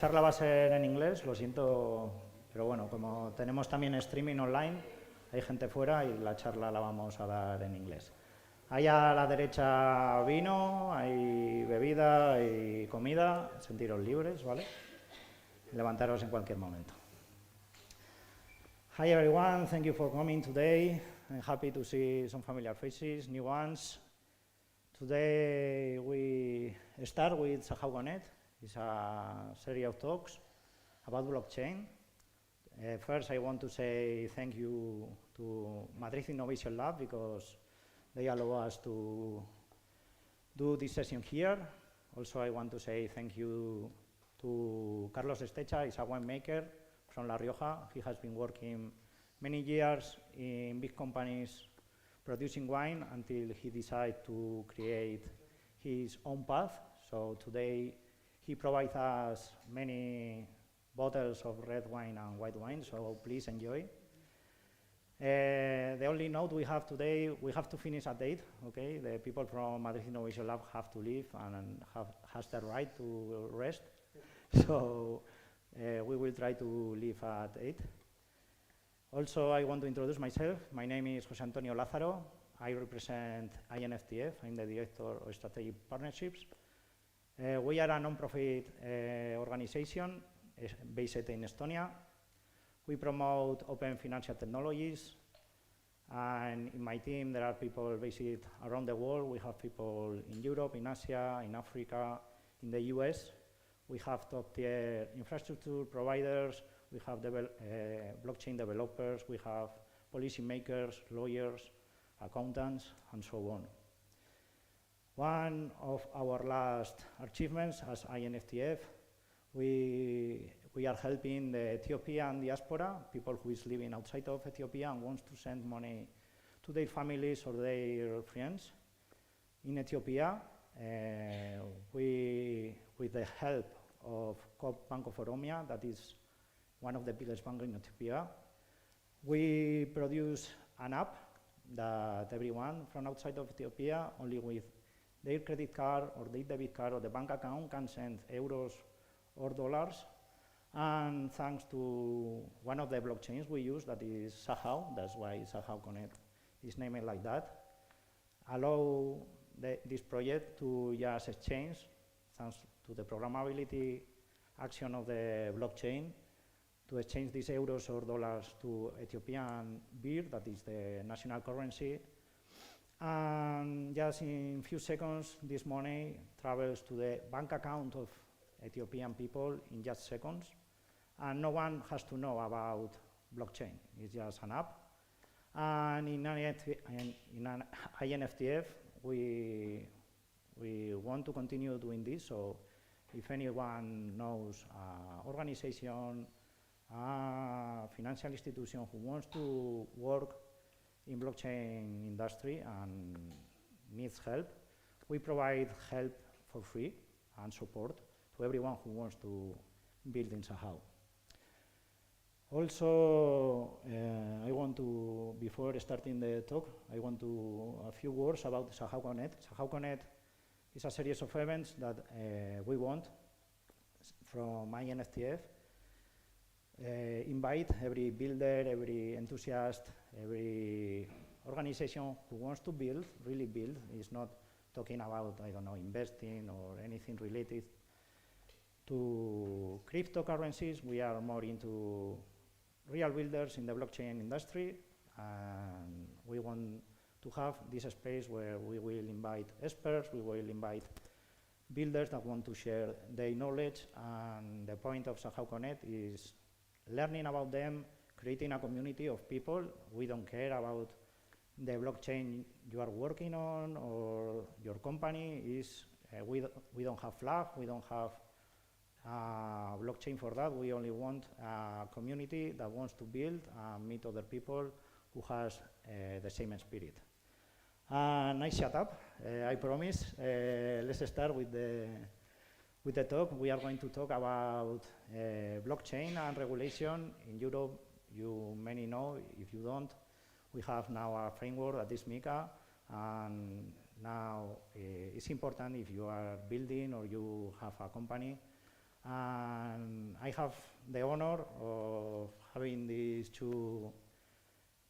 La charla va a ser en inglés, lo siento, pero bueno, como tenemos también streaming online, hay gente fuera y la charla la vamos a dar en inglés. Hay a la derecha vino, hay bebida, hay comida, sentiros libres, ¿vale? Levantaros en cualquier momento. Hi everyone, thank you for coming today. I'm happy to see some familiar faces, new ones. Today we start with Sahau.net. It's a series of talks about blockchain. First, I want to say thank you to Madrid Innovation Lab because they allow us to do this session here. Also, I want to say thank you to Carlos Estecha. He's a winemaker from La Rioja. He has been working many years in big companies producing wine until he decided to create his own path. So today, he provides us many bottles of red wine and white wine, so please enjoy. The only note we have today, we have to finish at 8, okay? The people from Madrid Innovation Lab have to leave and has the right to rest. So we will try to leave at 8. Also, I want to introduce myself. My name is José Antonio Lázaro. I represent INFTF. I'm the Director of Strategic Partnerships. We are a non-profit organization based in Estonia. We promote open financial technologies, and in my team there are people based around the world. We have people in Europe, in Asia, in Africa, in the US. We have top-tier infrastructure providers. We have blockchain developers. We have policymakers, lawyers, accountants, and so on. One of our last achievements as INFTF, we are helping the Ethiopian diaspora, people who is living outside of Ethiopia and wants to send money to their families or their friends in Ethiopia. With the help of Bank of Oromia, that is one of the biggest banks in Ethiopia, we produce an app that everyone from outside of Ethiopia, only with their credit card or their debit card or the bank account, can send euros or dollars. And thanks to one of the blockchains we use, that is Sahau, that's why Sahau.net is named like that, allow this project to just exchange, thanks to the programmability action of the blockchain, to exchange these euros or dollars to Ethiopian birr, that is the national currency. And just in a few seconds, this money travels to the bank account of Ethiopian people in just seconds. And no one has to know about blockchain. It's just an app. And in INFTF, we want to continue doing this. So if anyone knows an organization, a financial institution who wants to work in blockchain industry and needs help, we provide help for free and support to everyone who wants to build in Sahau. Also, I want to, before starting the talk, I want to a few words about Sahau.net. Sahau.net is a series of events that we want from INFTF. Invite every builder, every enthusiast, every organization who wants to build, really build, is not talking about, I don't know, investing or anything related to cryptocurrencies. We are more into real builders in the blockchain industry, and we want to have this space where we will invite experts, we will invite builders that want to share their knowledge, and the point of Sahau.net is learning about them, creating a community of people. We don't care about the blockchain you are working on or your company is. We don't have flag, we don't have blockchain for that. We only want a community that wants to build and meet other people who has the same spirit. Nice shut up, I promise. Let's start with the talk. We are going to talk about blockchain and regulation in Europe. You many know. If you don't, we have now a framework that is MiCA, and now it's important if you are building or you have a company And I have the honor of having these two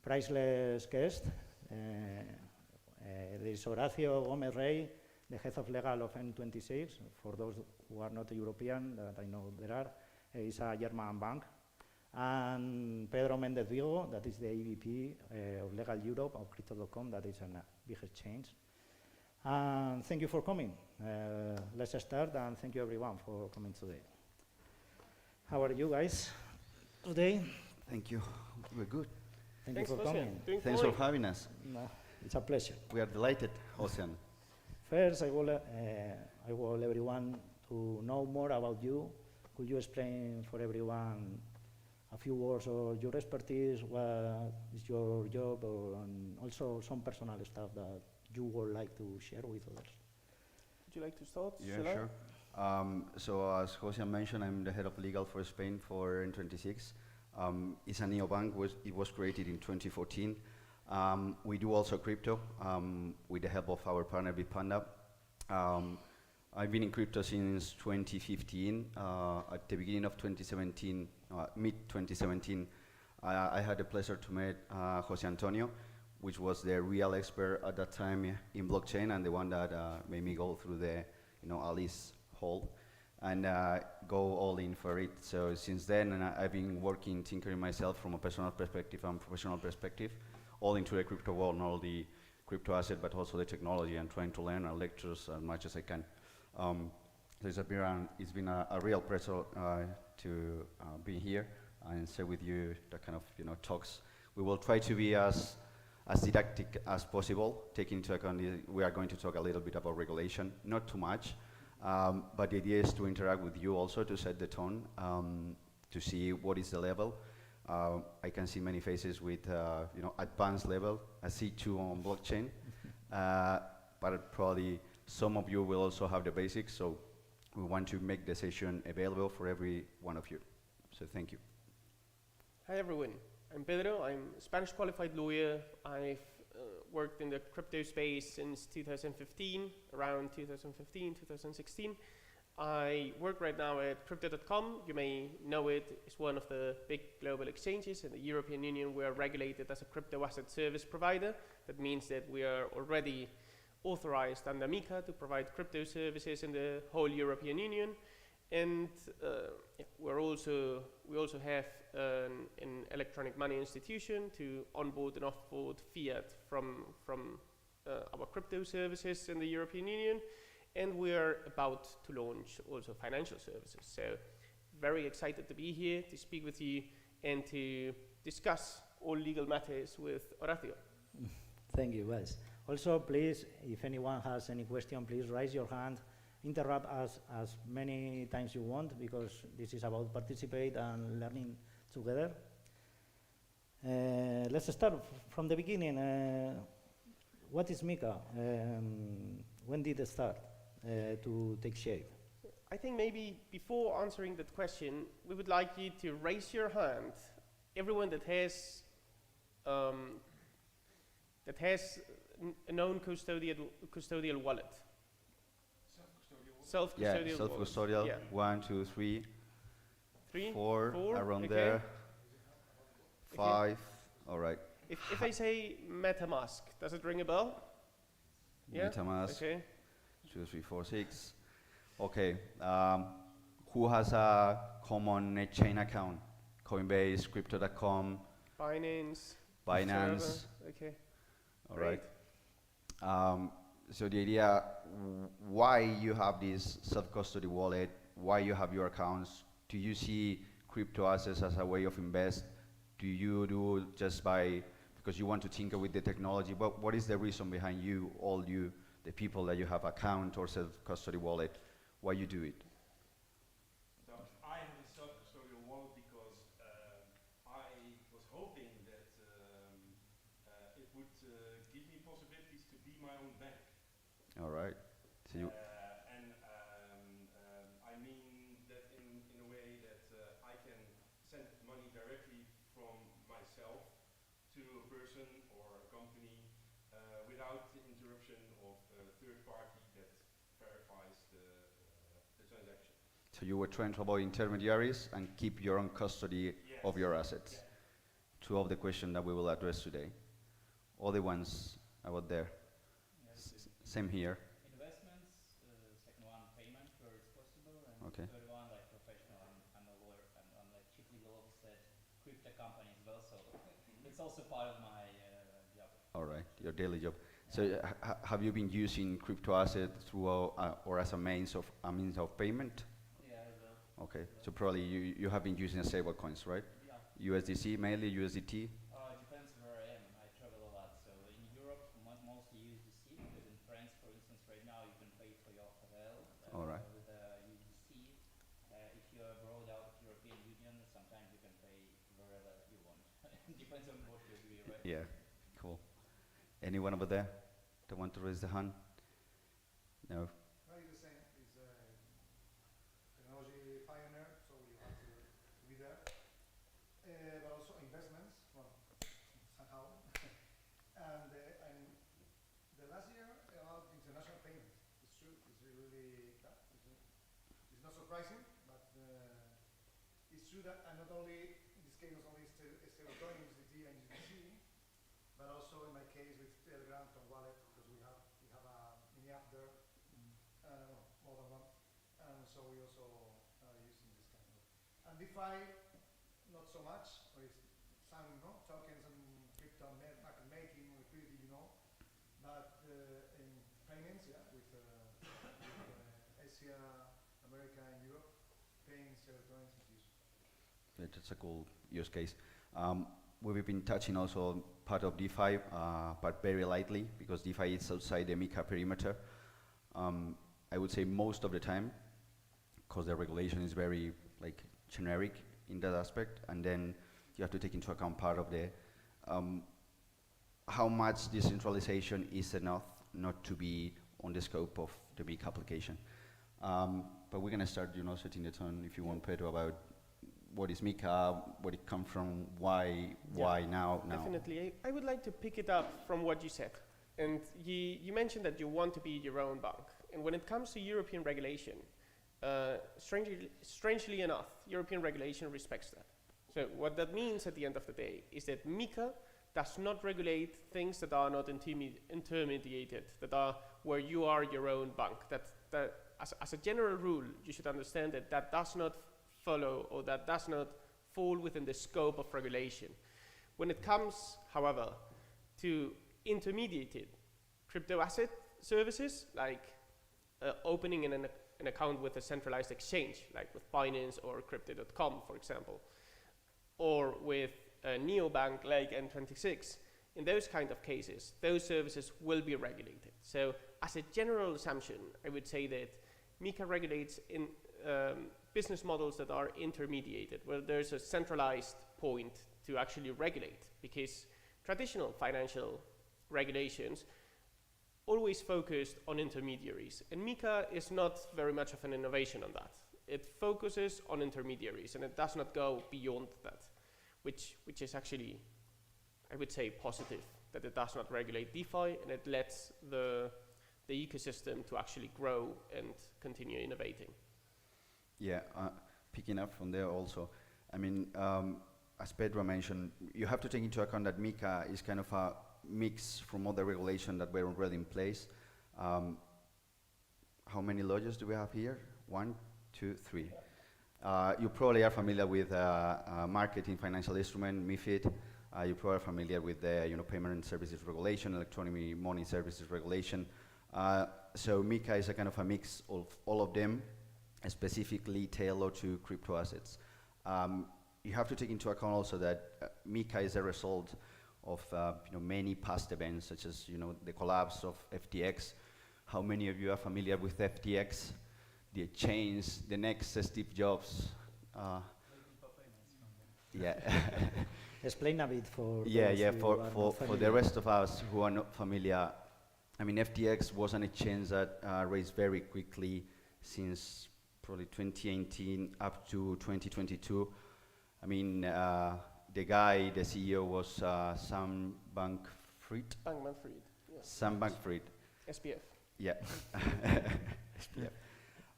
priceless guests. There is Horacio Gómez Rey, the head of legal of N26. For those who are not European, that I know there are, is a German bank. And Pedro Méndez Vigo, that is the EVP of Legal Europe of Crypto.com, that is a big exchange. And thank you for coming. Let's start, and thank you everyone for coming today. How are you guys today? Thank you. We're good. Thanks you for coming. Thanks for having us. No, it's a pleasure. We are delighted, Ocean. First, I want everyone to know more about you. Could you explain for everyone a few words of your expertise, what is your job, and also some personal stuff that you would like to share with others? Would you like to start? Yeah, sure. So as Jose mentioned, I'm the head of legal for Spain for N26. It's a neobank. It was created in 2014. We do also crypto with the help of our partner Bitpanda. I've been in crypto since 2015. At the beginning of 2017, mid-2017, I had the pleasure to meet Jose Antonio, which was the real expert at that time in blockchain and the one that made me go through the Alice hole and go all in for it. So since then, I've been working, tinkering myself from a personal perspective and professional perspective, all into the crypto world, not only crypto asset, but also the technology, and trying to learn and lectures as much as I can. So it's been a real pleasure to be here and share with you the kind of talks. We will try to be as didactic as possible, taking into account we are going to talk a little bit about regulation, not too much, but the idea is to interact with you also to set the tone, to see what is the level. I can see many faces with advanced level, a C2 on blockchain, but probably some of you will also have the basics, so we want to make the session available for every one of you. So thank you. Hi everyone. I'm Pedro. I'm a Spanish qualified lawyer. I've worked in the crypto space since 2015, around 2015, 2016. I work right now at crypto.com. You may know it. It's one of the big global exchanges in the European Union. We are regulated as a crypto asset service provider. That means that we are already authorized under MiCA to provide crypto services in the whole European Union. And we also have an electronic money institution to onboard and offboard fiat from our crypto services in the European Union. And we are about to launch also financial services. So very excited to be here to speak with you and to discuss all legal matters with Horacio. Thank you, guys. Also, please, if anyone has any question, please raise your hand. Interrupt us as many times you want, because this is about participate and learning together. Let's start from the beginning. What is MiCA? When did it start to take shape? I think maybe before answering that question, we would like you to raise your hand. Everyone that has a known custodial wallet. Self-custodial. Yeah, self-custodial. Yeah. 1, 2, 3, Three, 4, around okay. there. 5, all right. If I say MetaMask, does it ring a bell? Yeah. MetaMask. Okay. 2, 3, 4, 6. Okay. Who has a common chain account? Coinbase, Crypto.com, Binance. Binance. Server. Okay. All Great. right. So the idea, why you have this self-custody wallet, why you have your accounts, do you see crypto assets as a way of invest? Do you do just because you want to tinker with the technology? What is the reason behind the people that you have account or self-custody wallet, why you do it? So I have a self-custodial wallet because I was hoping that it would give me possibilities to be my own bank. All right. So you I mean that in a way that I can send money directly from myself to a person or a company without the interruption of a third party that verifies the transaction. So you were trying to avoid intermediaries and keep your own custody of your assets. Yeah. Two of the questions that we will address today. All the ones about there. Same here. Investments, second one payment where it's possible, and Okay. third one like professional. I'm a lawyer, and I'm like chief legal officer at crypto company as well, so it's also part of my job. All right, your daily job. So have you been using crypto assets throughout or as a means of payment? Yeah, as well. Okay, so probably you have been using stable coins, right? Yeah. USDC mainly, USDT. It depends where I am. I travel a lot, so in Europe mostly USDC, because in France, for instance, right now you can pay for your hotel All right. with USDC. If you're abroad out of European Union, sometimes you can pay wherever you want. Depends on what you're doing, right? Yeah, cool. Anyone over there that want to raise the hand? No. Very the same. It's a technology pioneer, so you have to be there. But also investments, well, somehow. and the last year about international payments. It's true. It's really it's not surprising, but it's true that and not only in this case not only stablecoin, USDT and USDC, but also in my case with Telegram and wallet, because we have a mini app there, more than one, and so we also are using this kind of. And DeFi, not so much, or it's some tokens and crypto market making, liquidity, but in payments, yeah, with Asia, America, and Europe, paying stablecoins is useful. That's a cool use case. We've been touching also part of DeFi, but very lightly, because DeFi is outside the MiCA perimeter. I would say most of the time, because the regulation is very generic in that aspect, and then you have to take into account part of the how much decentralization is enough not to be on the scope of the big application. But we're going to start, setting the tone, if you want, Pedro, about what is MiCA, where it comes from, why now? Definitely. I would like to pick it up from what you said. And you mentioned that you want to be your own bank. And when it comes to European regulation, strangely enough, European regulation respects that. So what that means at the end of the day is that MiCA does not regulate things that are not intermediated, that are where you are your own bank. That as a general rule, you should understand that does not follow, or that does not fall within the scope of regulation. When it comes, however, to intermediated crypto asset services, like opening an account with a centralized exchange, like with Binance or Crypto.com, for example, or with a neobank like N26, in those kind of cases, those services will be regulated. So as a general assumption, I would say that MiCA regulates in business models that are intermediated, where there's a centralized point to actually regulate, because traditional financial regulations always focused on intermediaries, and MiCA is not very much of an innovation on that. It focuses on intermediaries, and it does not go beyond that, which is actually, I would say, positive, that it does not regulate DeFi, and it lets the ecosystem to actually grow and continue innovating. Yeah, picking up from there also, I mean, as Pedro mentioned, you have to take into account that MiCA is kind of a mix from other regulation that were already in place. How many lawyers do we have here? 1, 2, 3. You probably are familiar with marketing financial instrument, MiFID. You probably are familiar with the payment services regulation, electronic money services regulation. So MiCA is a kind of a mix of all of them, specifically tailored to crypto assets. You have to take into account also that MiCA is a result of many past events, such as the collapse of FTX. How many of you are familiar with FTX? The change, the next Steve Jobs. Yeah. Explain a bit for for the rest of us who are not familiar. I mean, FTX was an exchange that raised very quickly since probably 2018 up to 2022. I mean, the CEO was Sam Bankman-Fried. Bankman-Fried. Yeah. Sam Bankman-Fried. SBF. Yeah. SBF.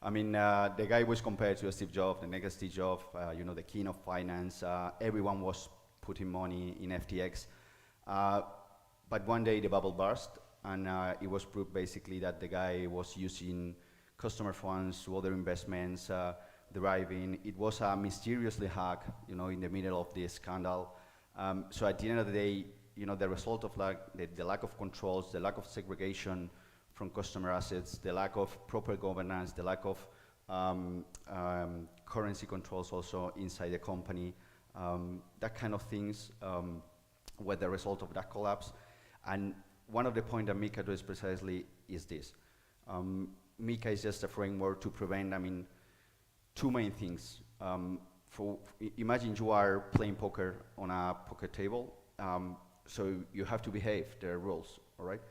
I mean, the guy was compared to Steve Jobs, the next Steve Jobs, you know, the king of finance. Everyone was putting money in FTX. But one day the bubble burst, and it was proved basically that the guy was using customer funds to other investments, deriving. It was a mysteriously hack, you know, in the middle of this scandal. So at the end of the day, you know, the result of the lack of controls, the lack of segregation from customer assets, the lack of proper governance, the lack of currency controls also inside the company, that kind of things were the result of that collapse. And one of the points that Mika does precisely is this. Mika is just a framework to prevent, I mean, two main things. Imagine you are playing poker on a poker table, so you have to behave, there are rules, all right?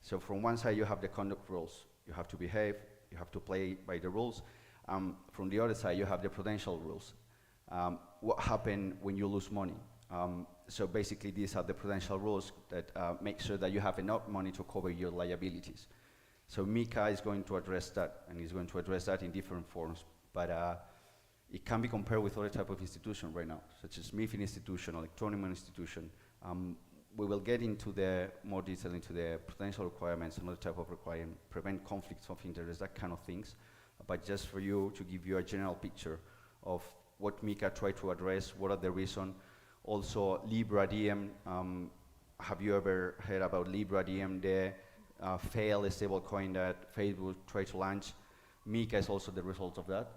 So from one side you have the conduct rules, you have to behave, you have to play by the rules. From the other side you have the prudential rules. What happens when you lose money? So basically these are the prudential rules that make sure that you have enough money to cover your liabilities. So Mika is going to address that, and he's going to address that in different forms. But it can be compared with other type of institutions right now, such as MiFID institution, electronic money institution. We will get into the more detail into the prudential requirements, another type of requirement, prevent conflicts of interest, that kind of things. But just for you to give you a general picture of what Mika tried to address, what are the reasons. Also, Libra DM, have you ever heard about Libra DM, the failed stablecoin that Facebook tried to launch? Mika is also the result of that.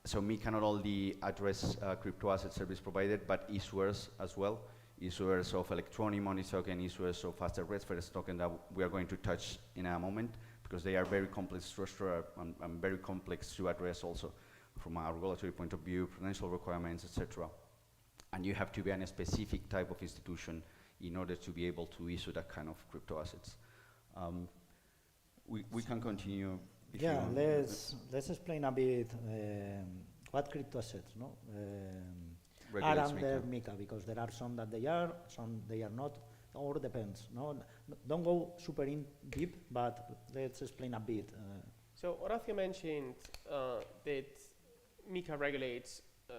So Mika not only address crypto asset service provider, but issuers as well. Issuers of electronic money token, issuers of faster reference token that we are going to touch in a moment, because they are very complex structure and very complex to address also from a regulatory point of view, prudential requirements, etc. And you have to be in a specific type of institution in order to be able to issue that kind of crypto assets. We can continue. Yeah, let's explain a bit what crypto assets are under Mika, because there are some that they are, some they are not, or depends. Don't go super in deep, but let's explain a bit. So Horacio mentioned that Mika regulates a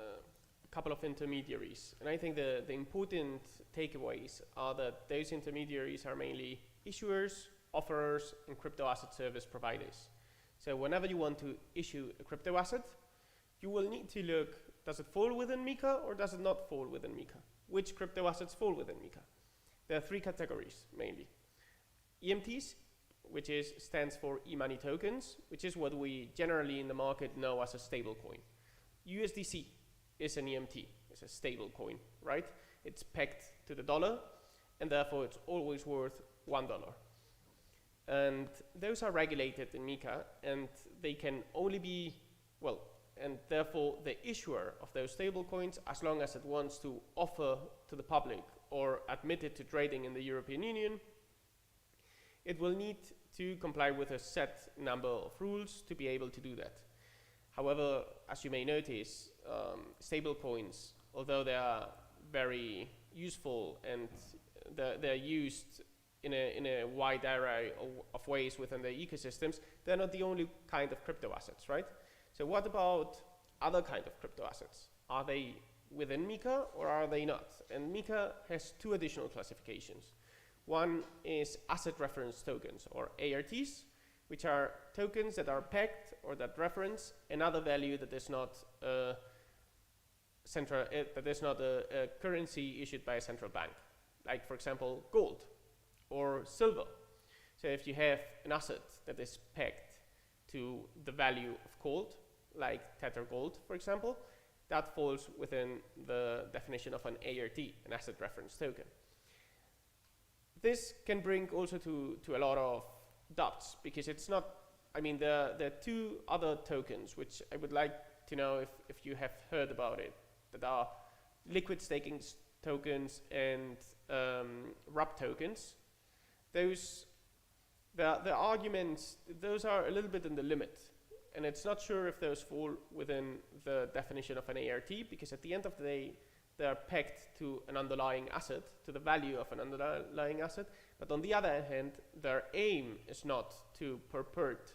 couple of intermediaries, and I think the important takeaways are that those intermediaries are mainly issuers, offerers, and crypto asset service providers. So whenever you want to issue a crypto asset, you will need to look, does it fall within Mika or does it not fall within Mika? Which crypto assets fall within Mika? There are three categories mainly. EMTs, which stands for e-money tokens, which is what we generally in the market know as a stable coin. USDC is an EMT, it's a stable coin, right? It's pegged to the dollar, and therefore it's always worth $1. And those are regulated in Mika, and they can only be, and therefore the issuer of those stable coins, as long as it wants to offer to the public or admit it to trading in the European Union, it will need to comply with a set number of rules to be able to do that. However, as you may notice, stable coins, although they are very useful and they're used in a wide array of ways within the ecosystems, they're not the only kind of crypto assets, right? So what about other kind of crypto assets? Are they within Mika or are they not? And Mika has two additional classifications. One is asset reference tokens, or ARTs, which are tokens that are pegged or that reference another value that is not a currency issued by a central bank, like for example gold or silver. So if you have an asset that is pegged to the value of gold, like Tether Gold, for example, that falls within the definition of an ART, an asset reference token. This can bring also to a lot of doubts, because it's not, there are two other tokens which I would like to know if you have heard about it, that are liquid staking tokens and RUP tokens. The arguments, those are a little bit in the limit, and it's not sure if those fall within the definition of an ART, because at the end of the day, they're pegged to an underlying asset, to the value of an underlying asset, but on the other hand, their aim is not to purport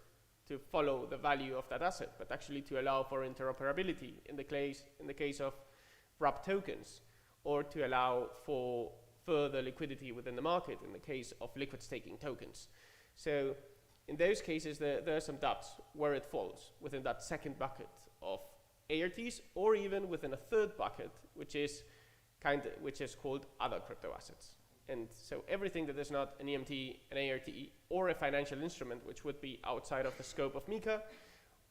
to follow the value of that asset, but actually to allow for interoperability in the case of wrapped tokens, or to allow for further liquidity within the market in the case of liquid staking tokens. So in those cases, there are some doubts where it falls within that second bucket of ARTs, or even within a third bucket, which is called other crypto assets. And so everything that is not an EMT, an ART, or a financial instrument, which would be outside of the scope of MiCA,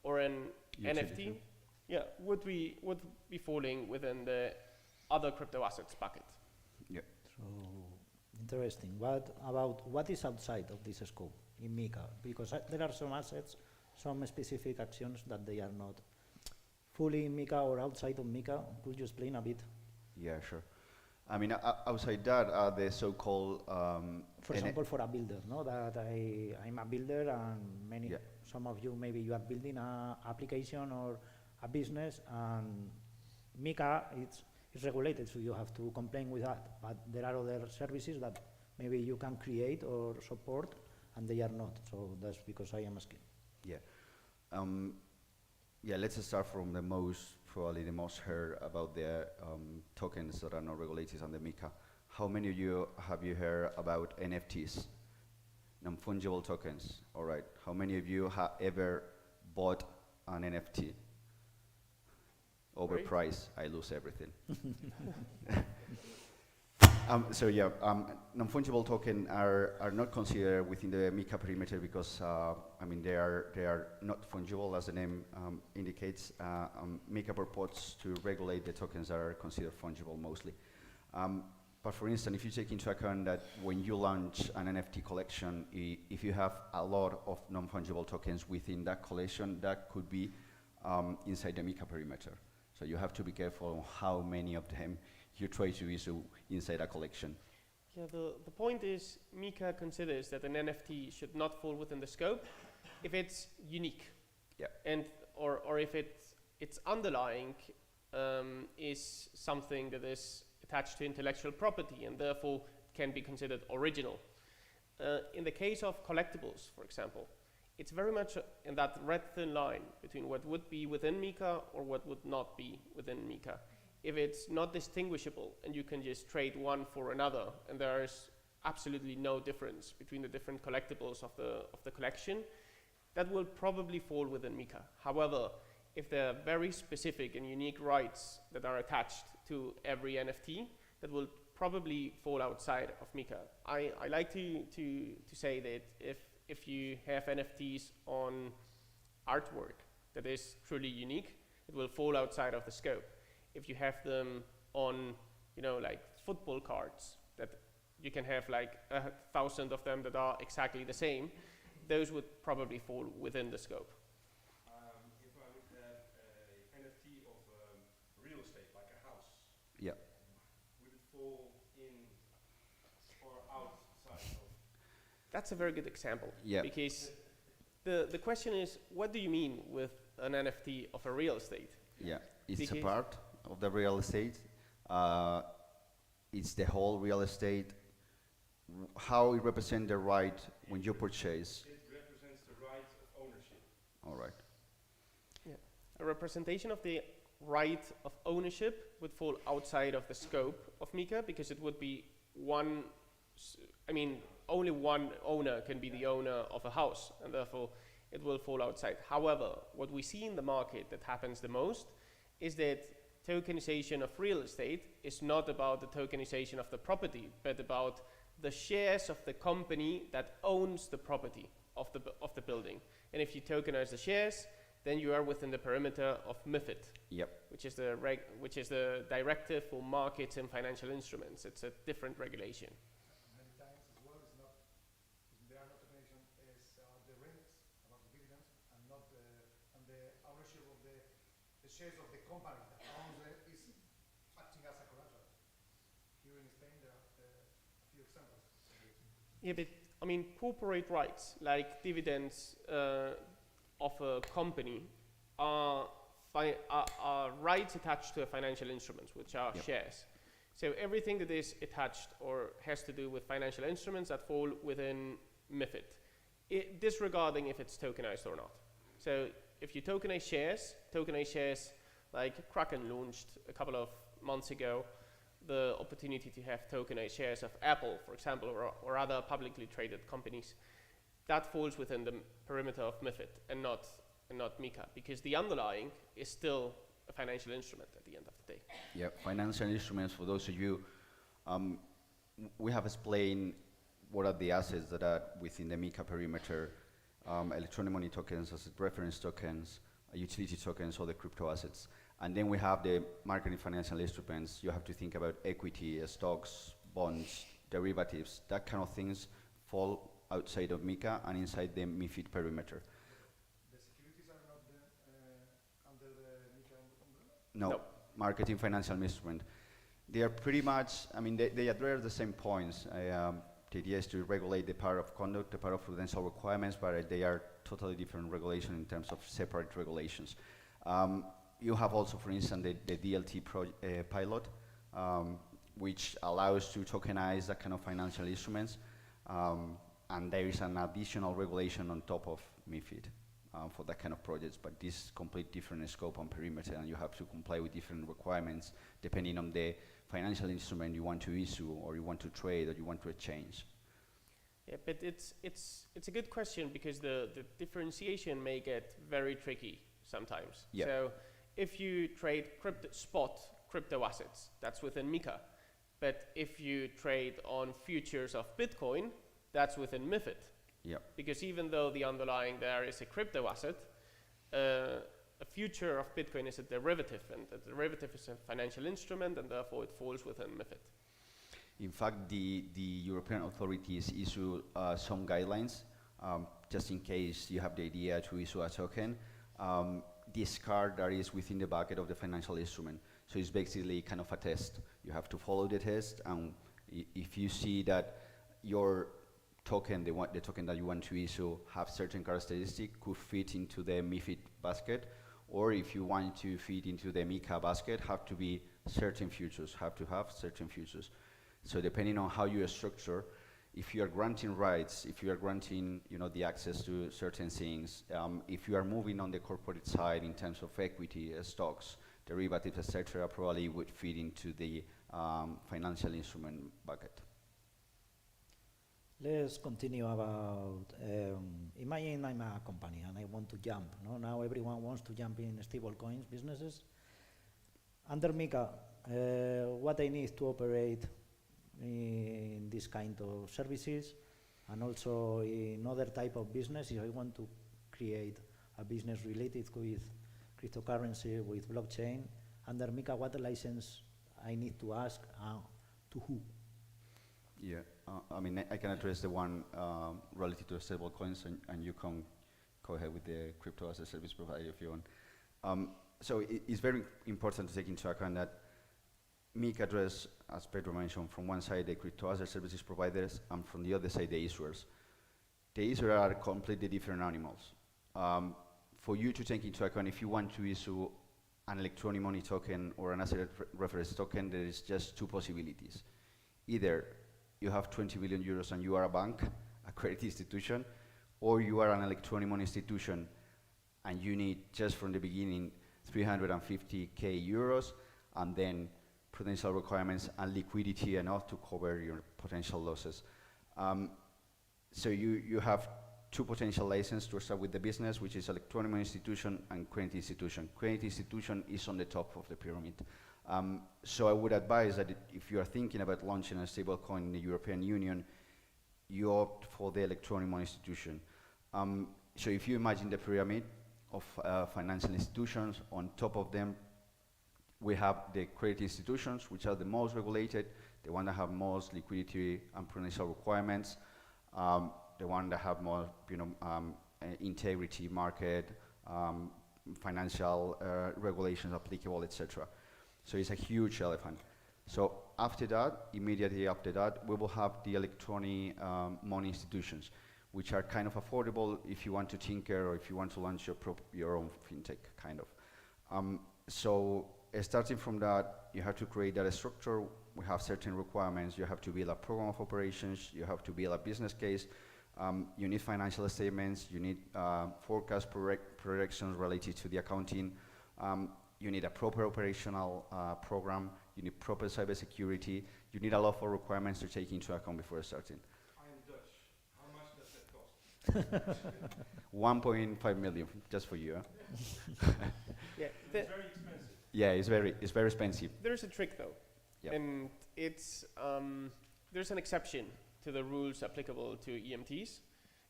or an NFT, would be falling within the other crypto assets bucket. Yeah. So interesting. What is outside of this scope in MiCA? Because there are some assets, some specific actions that they are not fully in MiCA or outside of MiCA. Could you explain a bit? Yeah, sure. I mean, outside that are the so-called... for example, for a builder, no? That I'm a builder, and some of you, maybe you are building an application or a business, and MiCA is regulated, so you have to comply with that. But there are other services that maybe you can create or support, and they are not. So that's because I am asking. Yeah. Let's start from probably the most heard about the tokens that are not regulated under MiCA. How many of you have heard about NFTs, non-fungible tokens? All right. How many of you have ever bought an NFT? Overpriced, I lose everything. Non-fungible tokens are not considered within the MiCA perimeter because they are not fungible, as the name indicates. MiCA purports to regulate the tokens that are considered fungible mostly. But for instance, if you take into account that when you launch an NFT collection, if you have a lot of non-fungible tokens within that collection, that could be inside the MiCA perimeter. So you have to be careful on how many of them you try to issue inside a collection. Yeah, the point is MiCA considers that an NFT should not fall within the scope if it's unique. Yeah. And or if its underlying is something that is attached to intellectual property and therefore can be considered original. In the case of collectibles, for example, it's very much in that red thin line between what would be within MiCA or what would not be within MiCA. If it's not distinguishable and you can just trade one for another, and there is absolutely no difference between the different collectibles of the collection, that will probably fall within MiCA. However, if there are very specific and unique rights that are attached to every NFT, that will probably fall outside of MiCA. I like to say that if you have NFTs on artwork that is truly unique, it will fall outside of the scope. If you have them on, like football cards, that you can have like 1,000 of them that are exactly the same, those would probably fall within the scope. If I would have an NFT of real estate, like a house, yeah, would it fall in or outside of? That's a very good example. Yeah. Because the question is, what do you mean with an NFT of a real estate? Yeah, it's a part of the real estate. It's the whole real estate. How it represents the right when you purchase. It represents the right of ownership. All right. Yeah. A representation of the right of ownership would fall outside of the scope of MiCA because it would be only one owner can be the owner of a house, and therefore it will fall outside. However, what we see in the market that happens the most is that tokenization of real estate is not about the tokenization of the property, but about the shares of the company that owns the property of the building. And if you tokenize the shares, then you are within the perimeter of MiFID, Yep. which is the directive for markets and financial instruments. It's a different regulation. Many times as well, there are not tokenization is the rents, about the dividends, and not the ownership of the shares of the company that owns is acting as a collateral. Here in Spain, there are a few examples. Yeah, but corporate rights like dividends of a company are rights attached to financial instruments, which are Yep. shares. So everything that is attached or has to do with financial instruments that fall within MiFID, disregarding if it's tokenized or not. So if you tokenize shares like Kraken launched a couple of months ago, the opportunity to have tokenized shares of Apple, for example, or other publicly traded companies, that falls within the perimeter of MiFID and not MiCA, because the underlying is still a financial instrument at the end of the day. Yeah, financial instruments, for those of you, we have explained what are the assets that are within the MiCA perimeter, electronic money tokens, asset reference tokens, utility tokens, all the crypto assets. And then we have the marketing financial instruments. You have to think about equity, stocks, bonds, derivatives, that kind of things fall outside of MiCA and inside the MiFID perimeter. The securities are not under the MiCA umbrella? No, No. marketing financial instrument. They are pretty much, I mean, they address the same points. The idea is to regulate the part of conduct, the part of prudential requirements, but they are totally different regulation in terms of separate regulations. You have also, for instance, the DLT pilot, which allows to tokenize that kind of financial instruments, and there is an additional regulation on top of MiFID for that kind of projects, but this is complete different scope and perimeter, and you have to comply with different requirements depending on the financial instrument you want to issue, or you want to trade, or you want to exchange. Yeah, but it's a good question, because the differentiation may get very tricky sometimes. Yeah. So if you trade spot crypto assets, that's within MiCA. But if you trade on futures of Bitcoin, that's within MiFID. Yeah. Because even though the underlying there is a crypto asset, a future of Bitcoin is a derivative, and the derivative is a financial instrument, and therefore it falls within MiFID. In fact, the European authorities issue some guidelines, just in case you have the idea to issue a token. This card that is within the bucket of the financial instrument. So it's basically kind of a test. You have to follow the test, and if you see that your token, the token that you want to issue, have certain characteristics, could fit into the MiFID basket, or if you want to fit into the MiCA basket, have to be certain futures, have to have certain futures. So depending on how you structure, if you are granting rights, if you are granting, the access to certain things, if you are moving on the corporate side in terms of equity, stocks, derivatives, etc., probably would fit into the financial instrument bucket. Let's continue about, imagine I'm a company and I want to jump. No? Now everyone wants to jump in stable coins businesses. Under MiCA, what I need to operate in this kind of services, and also in other type of business, if I want to create a business related with cryptocurrency, with blockchain, under MiCA, what license I need to ask to who? Yeah, I mean, I can address the one related to stable coins, and you can go ahead with the crypto as a service provider if you want. So it's very important to take into account that MiCA address, as Pedro mentioned, from one side the crypto as a services providers, and from the other side the issuers. The issuers are completely different animals. For you to take into account, if you want to issue an electronic money token or an asset reference token, there is just two possibilities. Either you have 20 billion euros and you are a bank, a credit institution, or you are an electronic money institution and you need just from the beginning 350k euros, and then prudential requirements and liquidity enough to cover your potential losses. So you have two potential licenses to start with the business, which is electronic money institution and credit institution. Credit institution is on the top of the pyramid. So I would advise that if you are thinking about launching a stablecoin in the European Union, you opt for the electronic money institution. So if you imagine the pyramid of financial institutions, on top of them we have the credit institutions, which are the most regulated, the one that have most liquidity and prudential requirements, the one that have more, integrity, market, financial regulations applicable, etc. So it's a huge elephant. So after that, immediately after that, we will have the electronic money institutions, which are kind of affordable if you want to tinker or if you want to launch your own fintech, kind of. So starting from that, you have to create that structure. We have certain requirements. You have to build a program of operations. You have to build a business case. You need financial statements, you need forecast projections related to the accounting, you need a proper operational program, you need proper cybersecurity, you need a lot of requirements to take into account before starting. I am Dutch. How much does that cost? 1.5 million, just for you. Huh? Yeah, It's very expensive. Yeah, it's very expensive. there's a trick though, Yep. and it's there's an exception to the rules applicable to EMTs,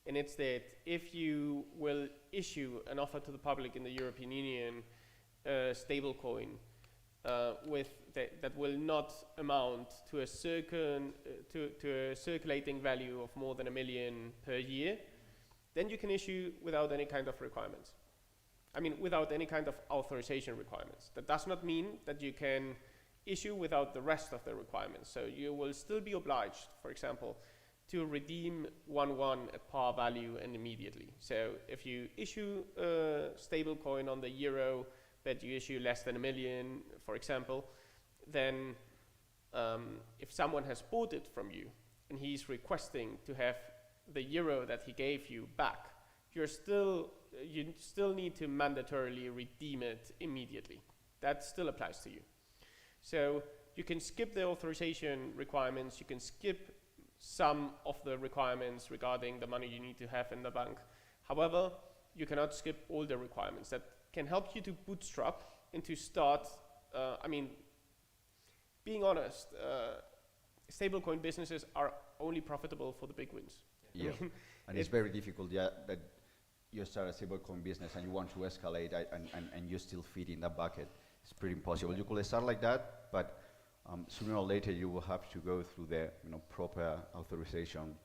and it's that if you will issue an offer to the public in the European Union stablecoin with that will not amount to a circulating value of more than 1 million per year, then you can issue without any kind of requirements. I mean, without any kind of authorization requirements. That does not mean that you can issue without the rest of the requirements. So you will still be obliged, for example, to redeem 1-1 at par value and immediately. So if you issue a stable coin on the euro, but you issue less than 1 million, for example, then if someone has bought it from you and he's requesting to have the euro that he gave you back, you still need to mandatorily redeem it immediately. That still applies to you. So you can skip the authorization requirements, you can skip some of the requirements regarding the money you need to have in the bank. However, you cannot skip all the requirements that can help you to bootstrap and to start, being honest, stablecoin businesses are only profitable for the big wins. Yeah, and it's very difficult that you start a stablecoin business and you want to escalate and you still fit in that bucket. It's pretty impossible. You could start like that, but sooner or later you will have to go through the proper authorization,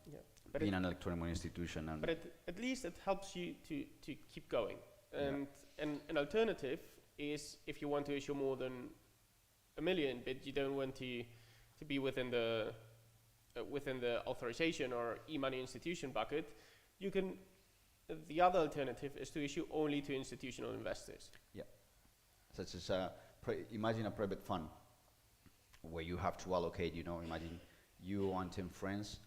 But being an electronic money institution. And but at least it helps you to keep going. And an alternative is if you want to issue more than 1 million, but you don't want to be within the authorization or e-money institution bucket, you can. The other alternative is to issue only to institutional investors. Yeah, such as imagine a private fund where you have to allocate. Imagine you and 10 friends.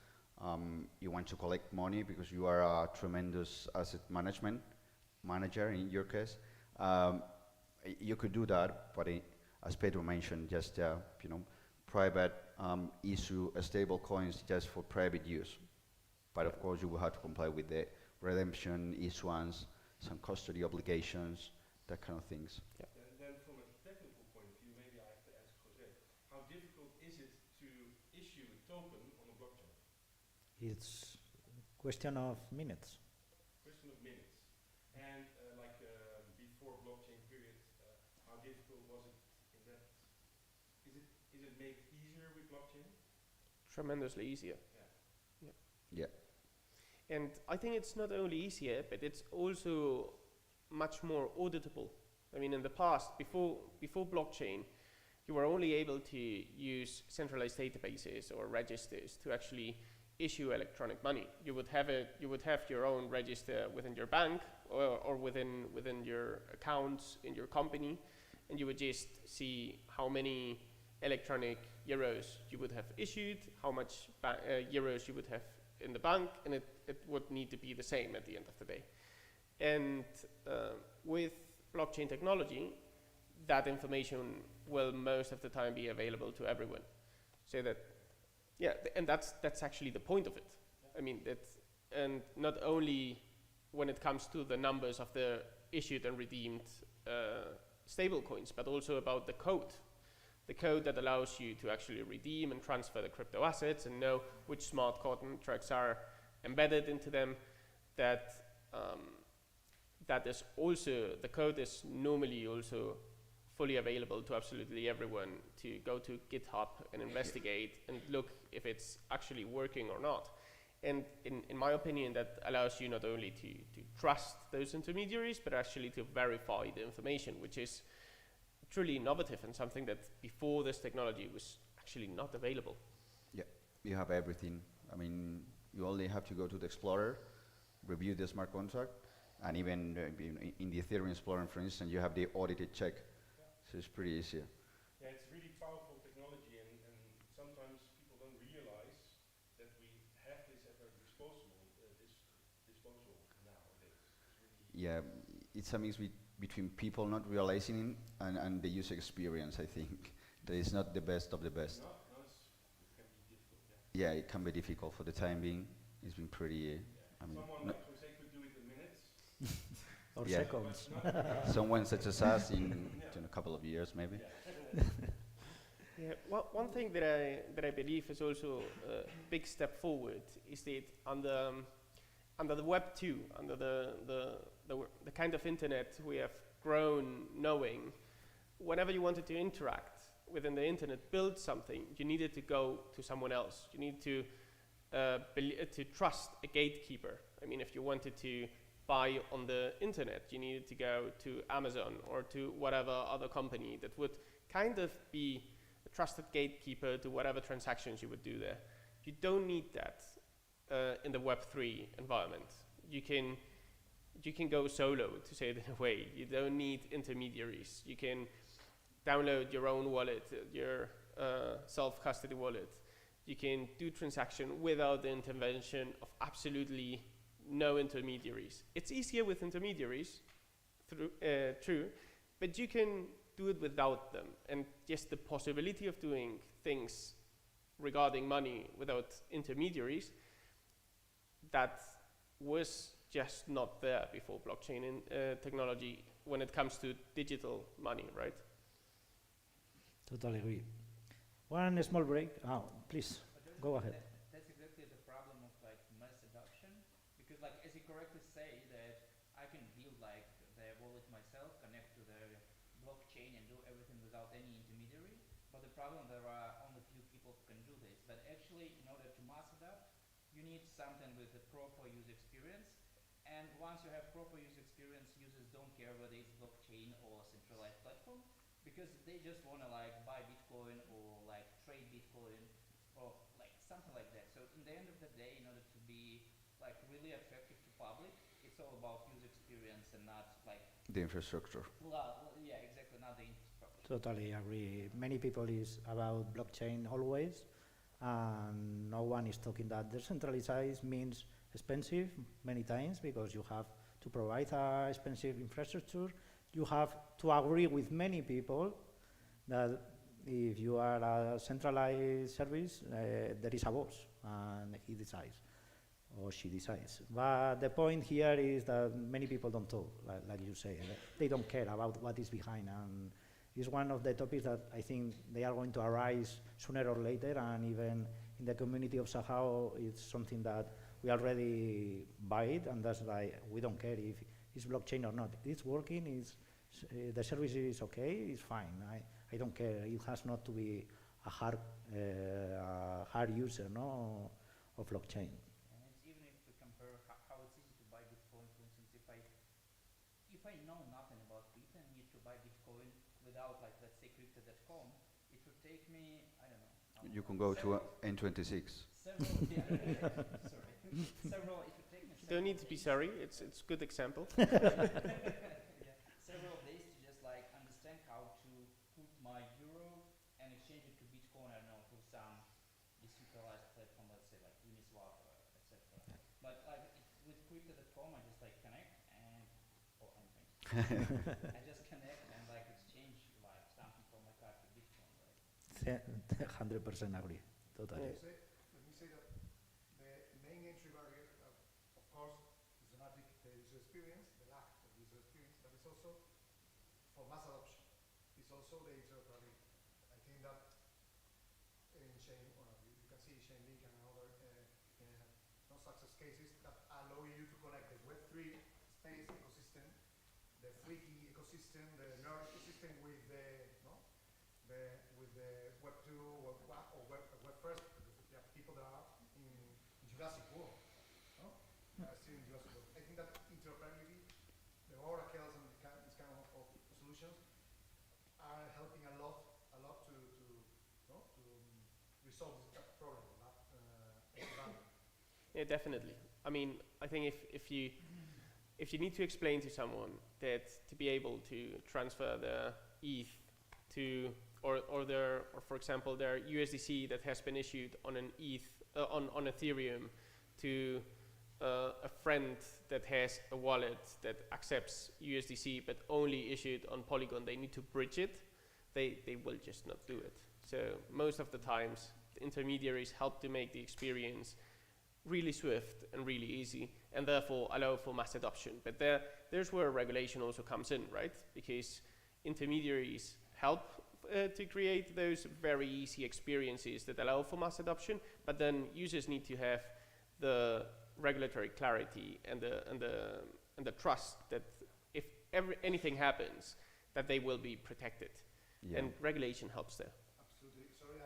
You want to collect money because you are a tremendous asset management manager in your case. You could do that, but as Pedro mentioned, just private issue stable coins just for private use. But of course, you will have to comply with the redemption, issuance, some custody obligations, that kind of things. Yeah. And then from a technical point of view, maybe I have to ask Jose, how difficult is it to issue a token on a blockchain? It's question of minutes. Question of minutes. And before blockchain period, how difficult was it in that? Is it made easier with blockchain? Tremendously easier. Yeah. And I think it's not only easier, but it's also much more auditable. I mean, in the past, before blockchain, you were only able to use centralized databases or registers to actually issue electronic money. You would have your own register within your bank or within your accounts in your company, and you would just see how many electronic euros you would have issued, how much euros you would have in the bank, and it would need to be the same at the end of the day. And with blockchain technology, that information will most of the time be available to everyone. So that, and that's actually the point of it. I mean, and not only when it comes to the numbers of the issued and redeemed stable coins, but also about the code. The code that allows you to actually redeem and transfer the crypto assets and know which smart contracts are embedded into them. That is also, the code is normally also fully available to absolutely everyone to go to GitHub and investigate and look if it's actually working or not. And in my opinion, that allows you not only to trust those intermediaries, but actually to verify the information, which is truly innovative and something that before this technology was actually not available. Yeah, you have everything. I mean, you only have to go to the Explorer, review the smart contract, and even in the Ethereum Explorer, for instance, you have the audited check. So it's pretty easy. Yeah, it's really powerful technology, and sometimes people don't realize that we have this at our disposal, this disposal nowadays. It's really Yeah, it's a mix between people not realizing it and the user experience, I think. That is not the best of the best. no, no, it can be difficult. Yeah. Yeah, it can be difficult for the time being. It's been pretty, I mean, Someone like Jose could do it in minutes. Or Yeah. seconds. But not someone such as us in a couple of years, maybe. Yeah, one thing that I believe is also a big step forward is that under the Web 2, under the kind of internet we have grown knowing, whenever you wanted to interact within the internet, build something, you needed to go to someone else. You need to trust a gatekeeper. I mean, if you wanted to buy on the internet, you needed to go to Amazon or to whatever other company that would kind of be a trusted gatekeeper to whatever transactions you would do there. You don't need that in the Web3 environment. You can go solo, to say it in a way. You don't need intermediaries. You can download your own wallet, your self-custody wallet. You can do transaction without the intervention of absolutely no intermediaries. It's easier with intermediaries, true, but you can do it without them. And just the possibility of doing things regarding money without intermediaries, that was just not there before blockchain technology when it comes to digital money, right? Totally agree. One small break. Please, go ahead. That's exactly the problem of like mass adoption, because like as you correctly say that I can build like the wallet myself, connect to the blockchain and do everything without any intermediary. But the problem, there are only few people who can do this. But actually, in order to mass adapt, you need something with a proper user experience. And once you have proper user experience, users don't care whether it's blockchain or centralized platform, because they just want to like buy Bitcoin or like trade Bitcoin or like something like that. So in the end of the day, in order to be like really attractive to public, it's all about user experience and not like The infrastructure. yeah, exactly, not the infrastructure. Totally agree. Many people is about blockchain always, and no one is talking that decentralized means expensive many times because you have to provide a expensive infrastructure. You have to agree with many people that if you are a centralized service, there is a boss and he decides or she decides. But the point here is that many people don't talk, like you say. They don't care about what is behind, and it's one of the topics that I think they are going to arise sooner or later, and even in the community of Sahao, it's something that we already buy it, and that's why we don't care if it's blockchain or not. It's working, the service is okay, it's fine. I don't care. It has not to be a hard user, no, of blockchain. And it's even if we compare how it's easy to buy Bitcoin, for instance, if I know nothing about crypto and need to buy Bitcoin without, like, let's say crypto.com, it would take me, I don't know. You can go to N26. Several, yeah, sorry. Several, it would take me You don't need to be sorry, it's a good example. yeah, several days to just like understand how to put my euro and exchange it to Bitcoin, I don't know, through some decentralized platform, let's say like Uniswap, etc. But like with crypto.com, I just like connect and, or I just connect and like exchange like something from my card to Bitcoin, right? 100% agree, totally. Let me say that the main entry barrier, of course, is the magic user experience, the lack of user experience, but it's also for mass adoption. It's also the interoperability. I think that in you can see Chainlink and other no success cases that allow you to connect the Web3 space ecosystem, the free key ecosystem, the nerd ecosystem with the Web2 or Web first, because there are people that are in Jurassic World, no? Still in Jurassic World. I think that interoperability, the oracles and this kind of solutions are helping a lot to resolve that problem. Yeah, definitely. I mean, I think if you need to explain to someone that to be able to transfer their ETH to or for example their USDC that has been issued on an ETH on Ethereum to a friend that has a wallet that accepts USDC but only issued on Polygon, they need to bridge it, they will just not do it. So most of the times, the intermediaries help to make the experience really swift and really easy, and therefore allow for mass adoption. But there's where regulation also comes in, right? Because intermediaries help to create those very easy experiences that allow for mass adoption, but then users need to have the regulatory clarity and the trust that if anything happens, that they will be protected. Yeah. And regulation helps there. Absolutely. Sorry, I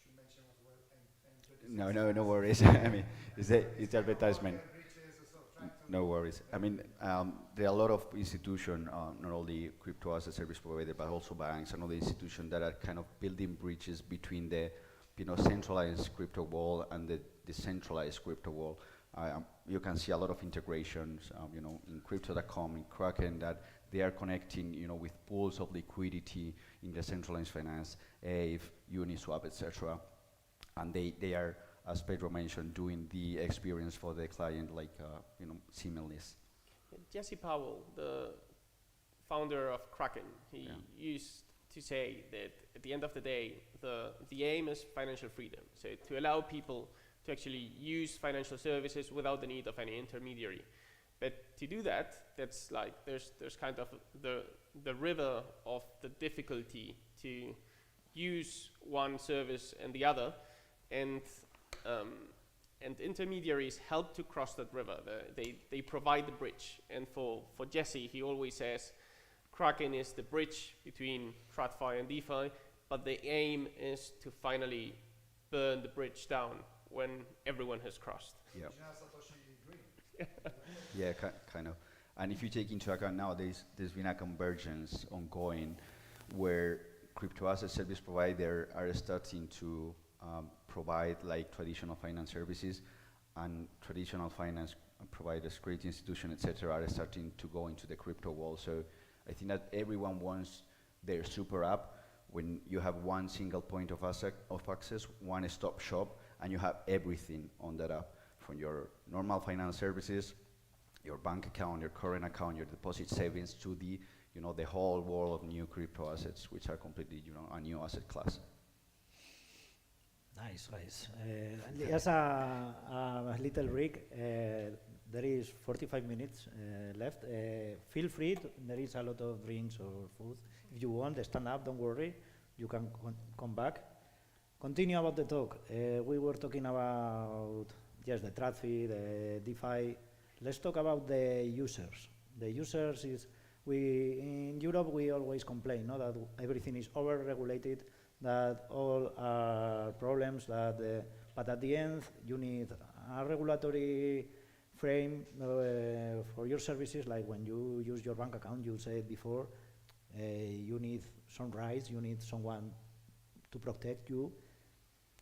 should mention as well. No worries. I mean, it's advertisement. Bridges, so trying to No worries. I mean, there are a lot of institutions, not only crypto as a service provider, but also banks and other institutions that are kind of building bridges between the, centralized crypto world and the decentralized crypto world. You can see a lot of integrations, in Crypto.com, in Kraken, that they are connecting, with pools of liquidity in decentralized finance, Aave, Uniswap, etc. And they are, as Pedro mentioned, doing the experience for the client like, seamless. Jesse Powell, the founder of Kraken, he used to say that at the end of the day, the aim is financial freedom. So to allow people to actually use financial services without the need of any intermediary. But to do that, that's like, there's kind of the river of the difficulty to use one service and the other, and intermediaries help to cross that river. They provide the bridge. And for Jesse, he always says, Kraken is the bridge between TradFi and DeFi, but the aim is to finally burn the bridge down when everyone has crossed. Yeah. Satoshi Green. Yeah, kind of. And if you take into account nowadays, there's been a convergence ongoing where crypto as a service provider are starting to provide like traditional finance services, and traditional finance providers, credit institutions, etc., are starting to go into the crypto world. So I think that everyone wants their super app when you have one single point of access, one-stop shop, and you have everything on that app, from your normal finance services, your bank account, your current account, your deposit savings, to the, the whole world of new crypto assets, which are completely, a new asset class. Nice. Just a little break. There is 45 minutes left. Feel free. There is a lot of drinks or food. If you want, stand up. Don't worry. You can come back. Continue about the talk. We were talking about the TradFi, the DeFi. Let's talk about the users. The users is in Europe we always complain, that everything is over-regulated, that all are problems. But at the end you need a regulatory frame for your services. Like when you use your bank account, you said before, you need some rights. You need someone to protect you.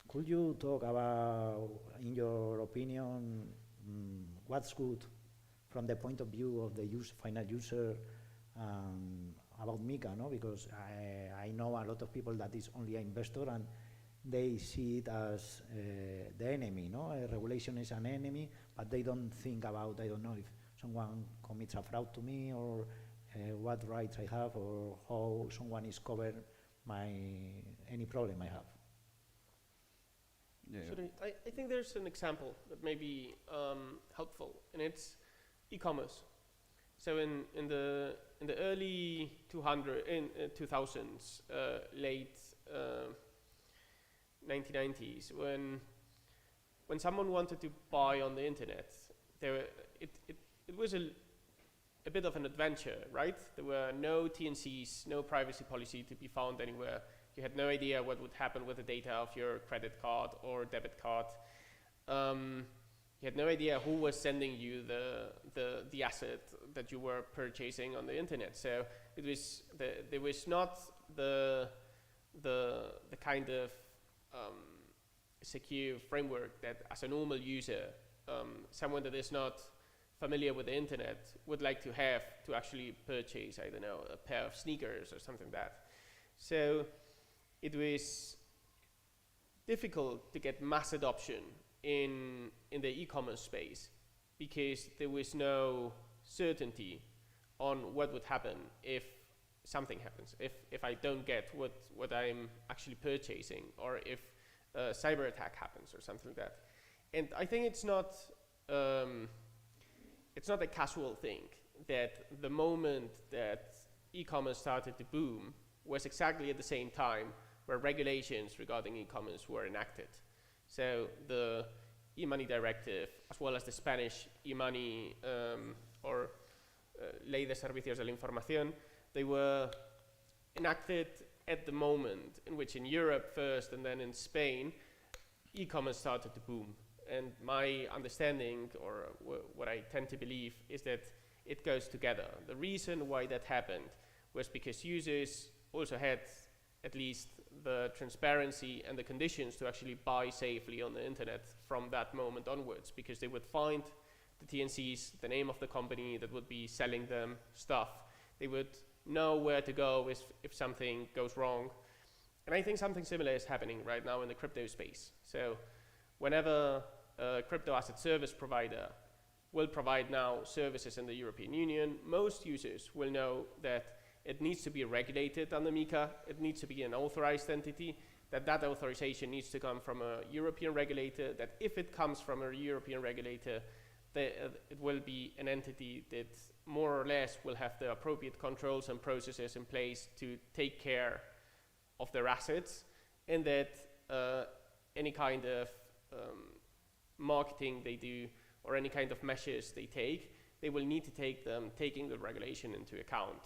Could you talk about, in your opinion, what's good from the point of view of the final user, about MiCA, because I know a lot of people that is only an investor and they see it as the enemy, regulation is an enemy, but they don't think about, I don't know, if someone commits a fraud to me, or what rights I have, or how someone is covered any problem I have. Yeah. I think there's an example that may be helpful, and it's e-commerce. So in the early 2000s, late 1990s, when someone wanted to buy on the internet, it was a bit of an adventure, right? There were no TNCs, no privacy policy to be found anywhere. You had no idea what would happen with the data of your credit card or debit card. You had no idea who was sending you the asset that you were purchasing on the internet. So it was there was not the kind of secure framework that, as a normal user, someone that is not familiar with the internet would like to have to actually purchase, I don't know, a pair of sneakers or something like that. So it was difficult to get mass adoption in the e-commerce space. because there was no certainty on what would happen if something happens, if I don't get what I'm actually purchasing, or if a cyber attack happens or something like that. And I think it's not a casual thing that the moment that e-commerce started to boom was exactly at the same time where regulations regarding e-commerce were enacted. So the e-money directive, as well as the Spanish e-money or Ley de Servicios de la Información, they were enacted at the moment in which in Europe first and then in Spain, e-commerce started to boom. And my understanding, or what I tend to believe, is that it goes together. The reason why that happened was because users also had at least the transparency and the conditions to actually buy safely on the internet from that moment onwards, because they would find the TNCs, the name of the company that would be selling them stuff. They would know where to go if something goes wrong. And I think something similar is happening right now in the crypto space. So whenever a crypto asset service provider will provide now services in the European Union, most users will know that it needs to be regulated under MiCA, it needs to be an authorized entity, that authorization needs to come from a European regulator, that if it comes from a European regulator, it will be an entity that more or less will have the appropriate controls and processes in place to take care of their assets, and that any kind of marketing they do or any kind of measures they take, they will need to take them taking the regulation into account.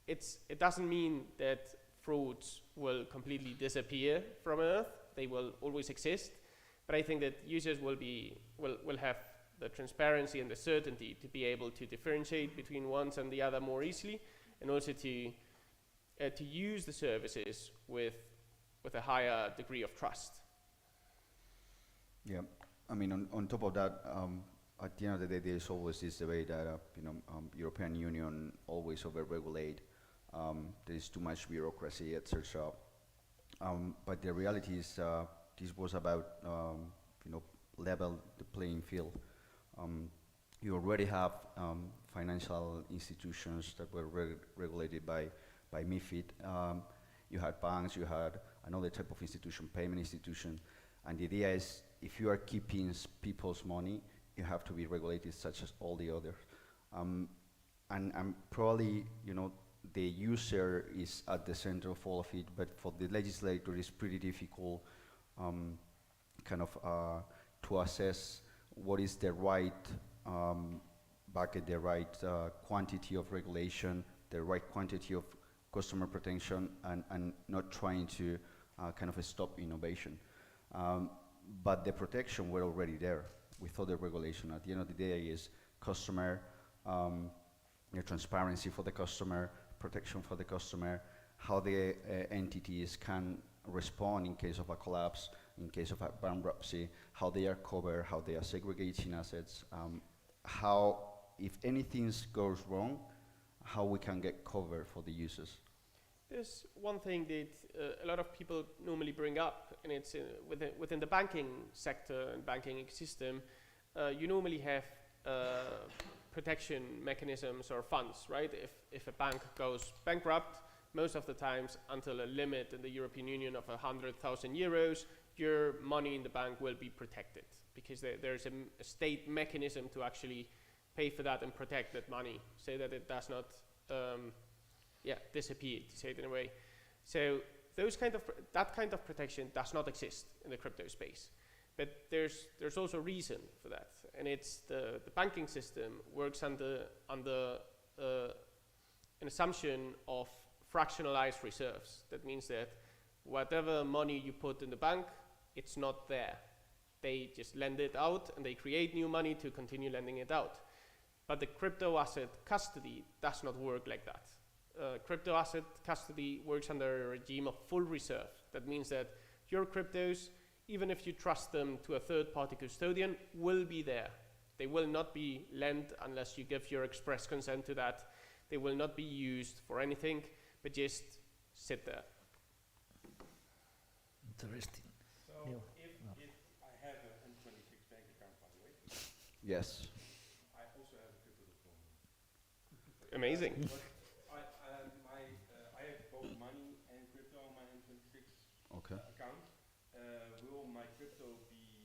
It doesn't mean that frauds will completely disappear from Earth. They will always exist, but I think that users will have the transparency and the certainty to be able to differentiate between one and the other more easily, and also to use the services with a higher degree of trust. Yeah, I mean, on top of that, at the end of the day, there's always this debate that European Union always over-regulate. There is too much bureaucracy, etc. But the reality is, this was about level the playing field. You already have financial institutions that were regulated by MiFID. You had banks, you had another type of institution, payment institution, and the idea is, if you are keeping people's money, you have to be regulated such as all the others. And probably, the user is at the center of all of it, but for the legislator, it's pretty difficult to assess what is the right bucket, the right quantity of regulation, the right quantity of customer protection, and not trying to stop innovation. But the protection were already there with other regulation. At the end of the day is customer, transparency for the customer, protection for the customer, how the entities can respond in case of a collapse, in case of a bankruptcy, how they are covered, how they are segregating assets, how, if anything goes wrong, how we can get covered for the users. There's one thing that a lot of people normally bring up, and it's within the banking sector and banking ecosystem, you normally have protection mechanisms or funds, right? If a bank goes bankrupt, most of the times until a limit in the European Union of 100,000 euros, your money in the bank will be protected, because there's a state mechanism to actually pay for that and protect that money so that it does not disappear, to say it in a way. So that kind of protection does not exist in the crypto space. But there's also reason for that, and it's the banking system works under an assumption of fractionalized reserves. That means that whatever money you put in the bank, it's not there. They just lend it out, and they create new money to continue lending it out. But the crypto asset custody does not work like that. Crypto asset custody works under a regime of full reserve. That means that your cryptos, even if you trust them to a third-party custodian, will be there. They will not be lent unless you give your express consent to that. They will not be used for anything, but just sit there. Interesting. So if I have an N26 bank account, by the way, Yes. Amazing. I have both money and crypto on my N26 Okay. account. Will my crypto be,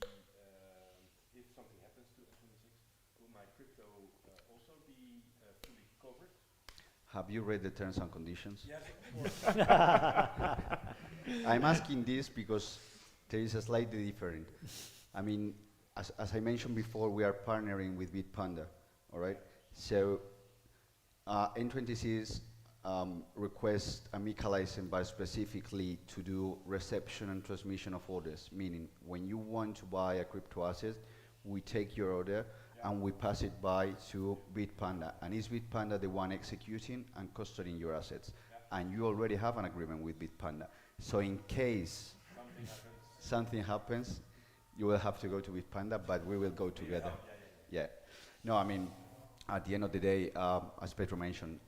if something happens to N26, will my crypto also be fully covered? Have you read the terms and conditions? Yes, of course. I'm asking this because there is a slightly different. I mean, as I mentioned before, we are partnering with Bitpanda, all right? So N26 requests a MiCA license, but specifically to do reception and transmission of orders, meaning when you want to buy a crypto asset, we take your order and we pass it by to Bitpanda. And is Bitpanda the one executing and custodying your assets? And you already have an agreement with Bitpanda. So in case something happens, you will have to go to Bitpanda, but we will go together. Yeah. No, I mean, at the end of the day, as Pedro mentioned,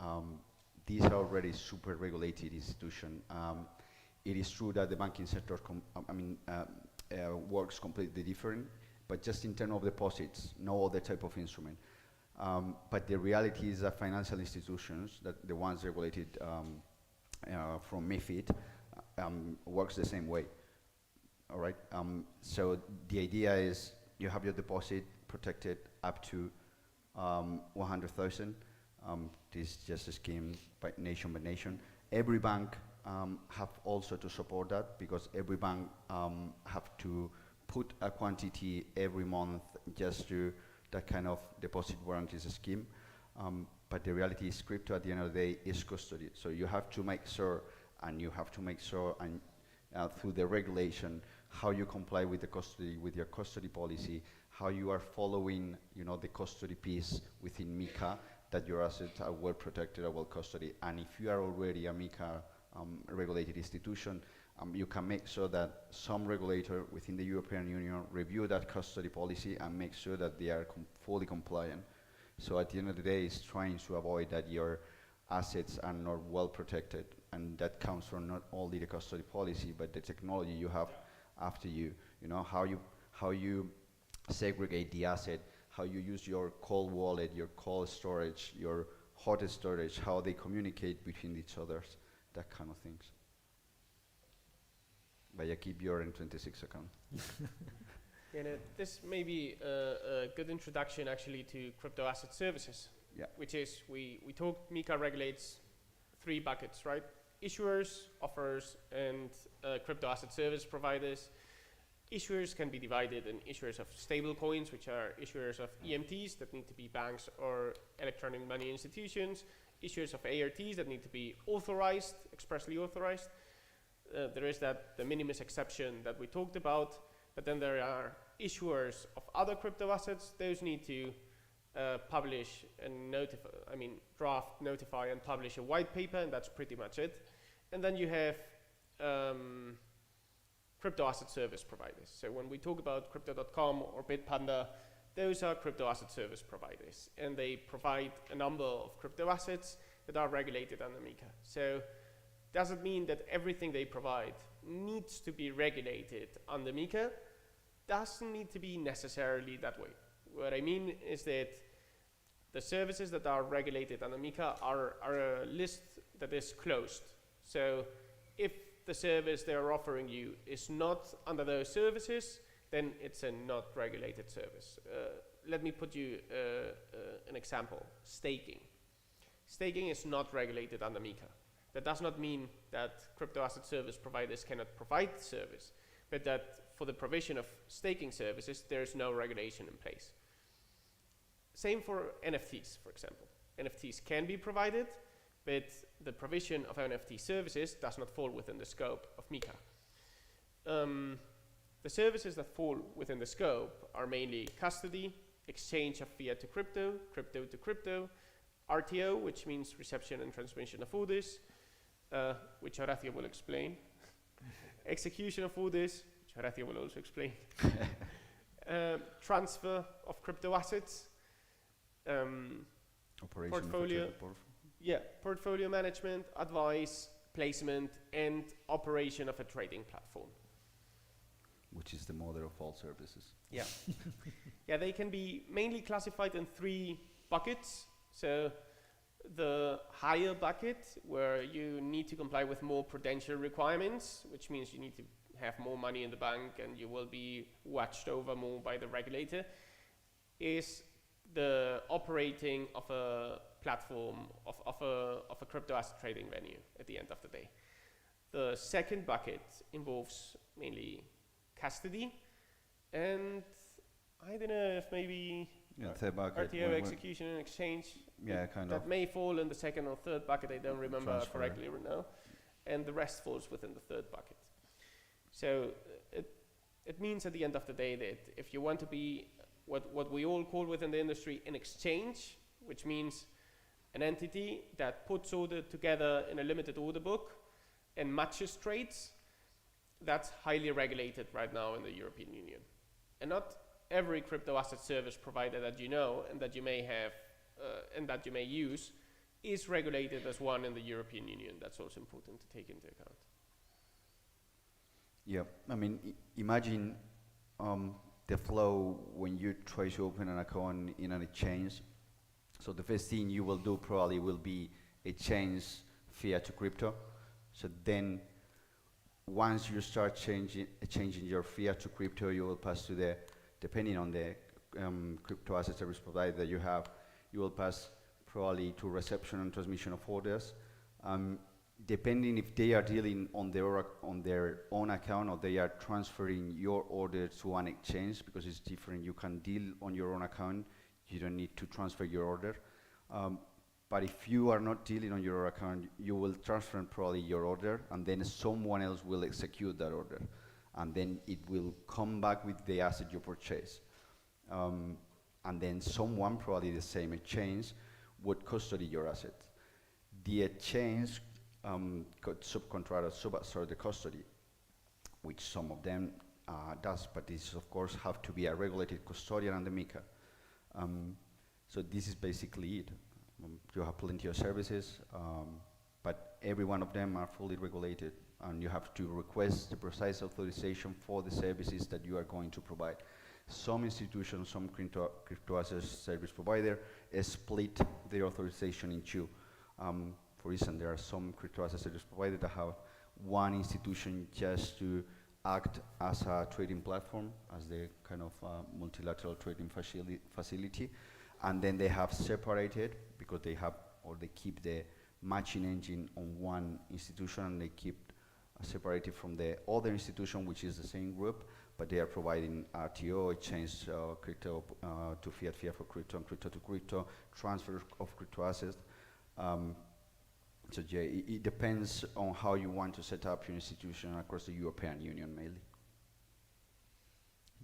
these are already super regulated institutions. It is true that the banking sector works completely different, but just in terms of deposits, no other type of instrument. But the reality is that financial institutions, that the ones regulated from MiFID, works the same way. All right. So the idea is you have your deposit protected up to 100,000. This is just a scheme by nation. Every bank have also to support that, because every bank have to put a quantity every month just to that kind of deposit warranties scheme. But the reality is crypto at the end of the day is custody. So you have to make sure, and through the regulation, how you comply with the custody, with your custody policy, how you are following, the custody piece within MiCA, that your assets are well protected, are well custodied. And if you are already a MiCA regulated institution, you can make sure that some regulator within the European Union review that custody policy and make sure that they are fully compliant. So at the end of the day, it's trying to avoid that your assets are not well protected, and that comes from not only the custody policy, but the technology you have after you. How you segregate the asset, how you use your cold wallet, your cold storage, your hot storage, how they communicate between each other, that kind of things. But yeah, keep your N26 account. This may be a good introduction actually to crypto asset services. Yeah. Which is, we talked, MiCA regulates 3 buckets, right? Issuers, offers, and crypto asset service providers. Issuers can be divided in issuers of stable coins, which are issuers of EMTs that need to be banks or electronic money institutions, issuers of ARTs that need to be authorized, expressly authorized. There is the minimis exception that we talked about, but then there are issuers of other crypto assets. Those need to publish and draft, notify, and publish a white paper, and that's pretty much it. And then you have crypto asset service providers. So when we talk about crypto.com or Bitpanda, those are crypto asset service providers, and they provide a number of crypto assets that are regulated under MiCA. So doesn't mean that everything they provide needs to be regulated under MiCA. Doesn't need to be necessarily that way. What I mean is that the services that are regulated under MiCA are a list that is closed. So if the service they are offering you is not under those services, then it's a not regulated service. Let me put you an example. Staking. Staking is not regulated under MiCA. That does not mean that crypto asset service providers cannot provide the service, but that for the provision of staking services, there is no regulation in place. Same for NFTs, for example. NFTs can be provided, but the provision of NFT services does not fall within the scope of MiCA. The services that fall within the scope are mainly custody, exchange of fiat to crypto, crypto to crypto, RTO, which means reception and transmission of orders, which Horacio will explain, execution of orders, which Horacio will also explain, transfer of crypto assets, portfolio, portfolio management, advice, placement, and operation of a trading platform. Which is the mother of all services. Yeah. Yeah, they can be mainly classified in 3 buckets. So the higher bucket, where you need to comply with more prudential requirements, which means you need to have more money in the bank and you will be watched over more by the regulator, is the operating of a platform, of a crypto asset trading venue at the end of the day. The second bucket involves mainly custody, and I don't know if maybe third bucket. RTO execution and exchange. Yeah, kind that of. may fall in the second or third bucket, I don't remember Transfer. correctly right now. And the rest falls within the third bucket. So it means at the end of the day that if you want to be what we all call within the industry an exchange, which means an entity that puts order together in a limited order book and matches trades, that's highly regulated right now in the European Union. And not every crypto asset service provider that you know and that you may have and that you may use is regulated as one in the European Union. That's also important to take into account. Yeah, I mean, imagine the flow when you try to open an account in an exchange. So the first thing you will do probably will be exchange fiat to crypto. So then once you start changing your fiat to crypto, you will pass to the, depending on the crypto asset service provider that you have, you will pass probably to reception and transmission of orders. Depending if they are dealing on their own account or they are transferring your order to an exchange, because it's different. You can deal on your own account. You don't need to transfer your order. But if you are not dealing on your account, you will transfer probably your order, and then someone else will execute that order. And then it will come back with the asset you purchase. And then someone, probably the same exchange, would custody your asset. The exchange could subcontract the custody, which some of them does, but this of course have to be a regulated custodian and the MiCA. So this is basically it. You have plenty of services, but every one of them are fully regulated, and you have to request the precise authorization for the services that you are going to provide. Some institutions, some crypto asset service provider split their authorization in two. For instance, there are some crypto asset service providers that have one institution just to act as a trading platform, as the kind of multilateral trading facility, and then they have separated because they have, or they keep the matching engine on one institution, and they keep separated from the other institution, which is the same group, but they are providing RTO, exchange crypto to fiat for crypto, and crypto to crypto, transfer of crypto assets. So yeah, it depends on how you want to set up your institution across the European Union mainly.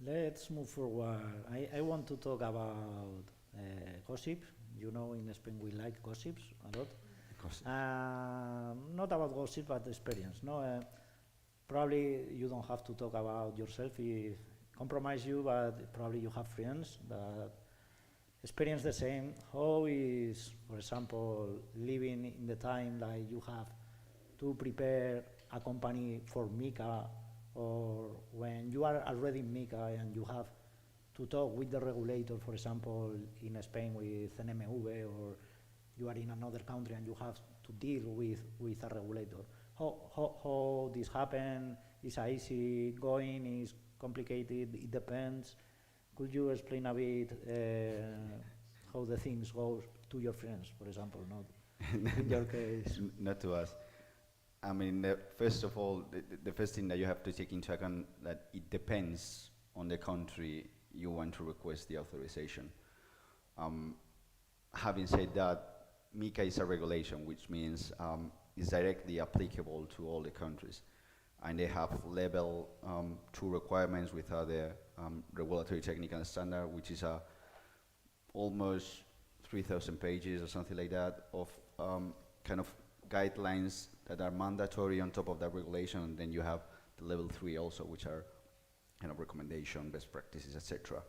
Let's move forward. I want to talk about gossip. You know, in Spain we like gossips a lot. Not about gossip, but experience. No, probably you don't have to talk about yourself if compromise you, but probably you have friends that experience the same. How is, for example, living in the time like you have to prepare a company for MiCA, or when you are already in MiCA and you have to talk with the regulator, for example, in Spain with NMV, or you are in another country and you have to deal with a regulator. How this happen? Is it easy going? Is complicated? It depends. Could you explain a bit how the things go to your friends, for example, not in your case? Not to us. I mean, first of all, the first thing that you have to take into account that it depends on the country you want to request the authorization. Having said that, MiCA is a regulation, which means it's directly applicable to all the countries. And they have level 2 requirements with the regulatory technical standard, which is almost 3,000 pages or something like that of kind of guidelines that are mandatory on top of that regulation. And then you have the level 3 also, which are kind of recommendation, best practices, etc.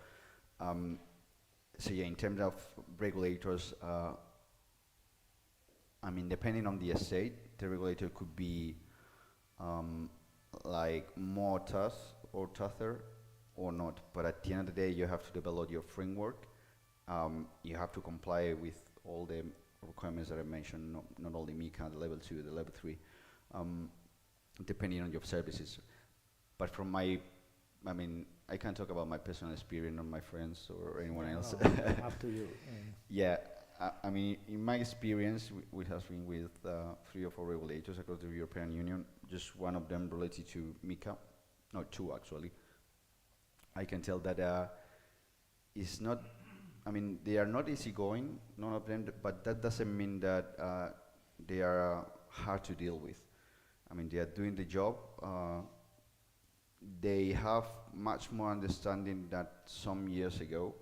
So yeah, in terms of regulators, I mean, depending on the state, the regulator could be like more tough or tougher or not. But at the end of the day, you have to develop your framework. You have to comply with all the requirements that I mentioned, not only MiCA, the level 2, the level 3, depending on your services. But from my, I mean, I can't talk about my personal experience or my friends or anyone else. Up to you. Yeah, I mean, in my experience, we have been with 3 or 4 regulators across the European Union, just one of them related to MiCA, no, 2 actually. I can tell that it's not, I mean, they are not easygoing, none of them, but that doesn't mean that they are hard to deal with. I mean, they are doing the job. They have much more understanding than some years ago.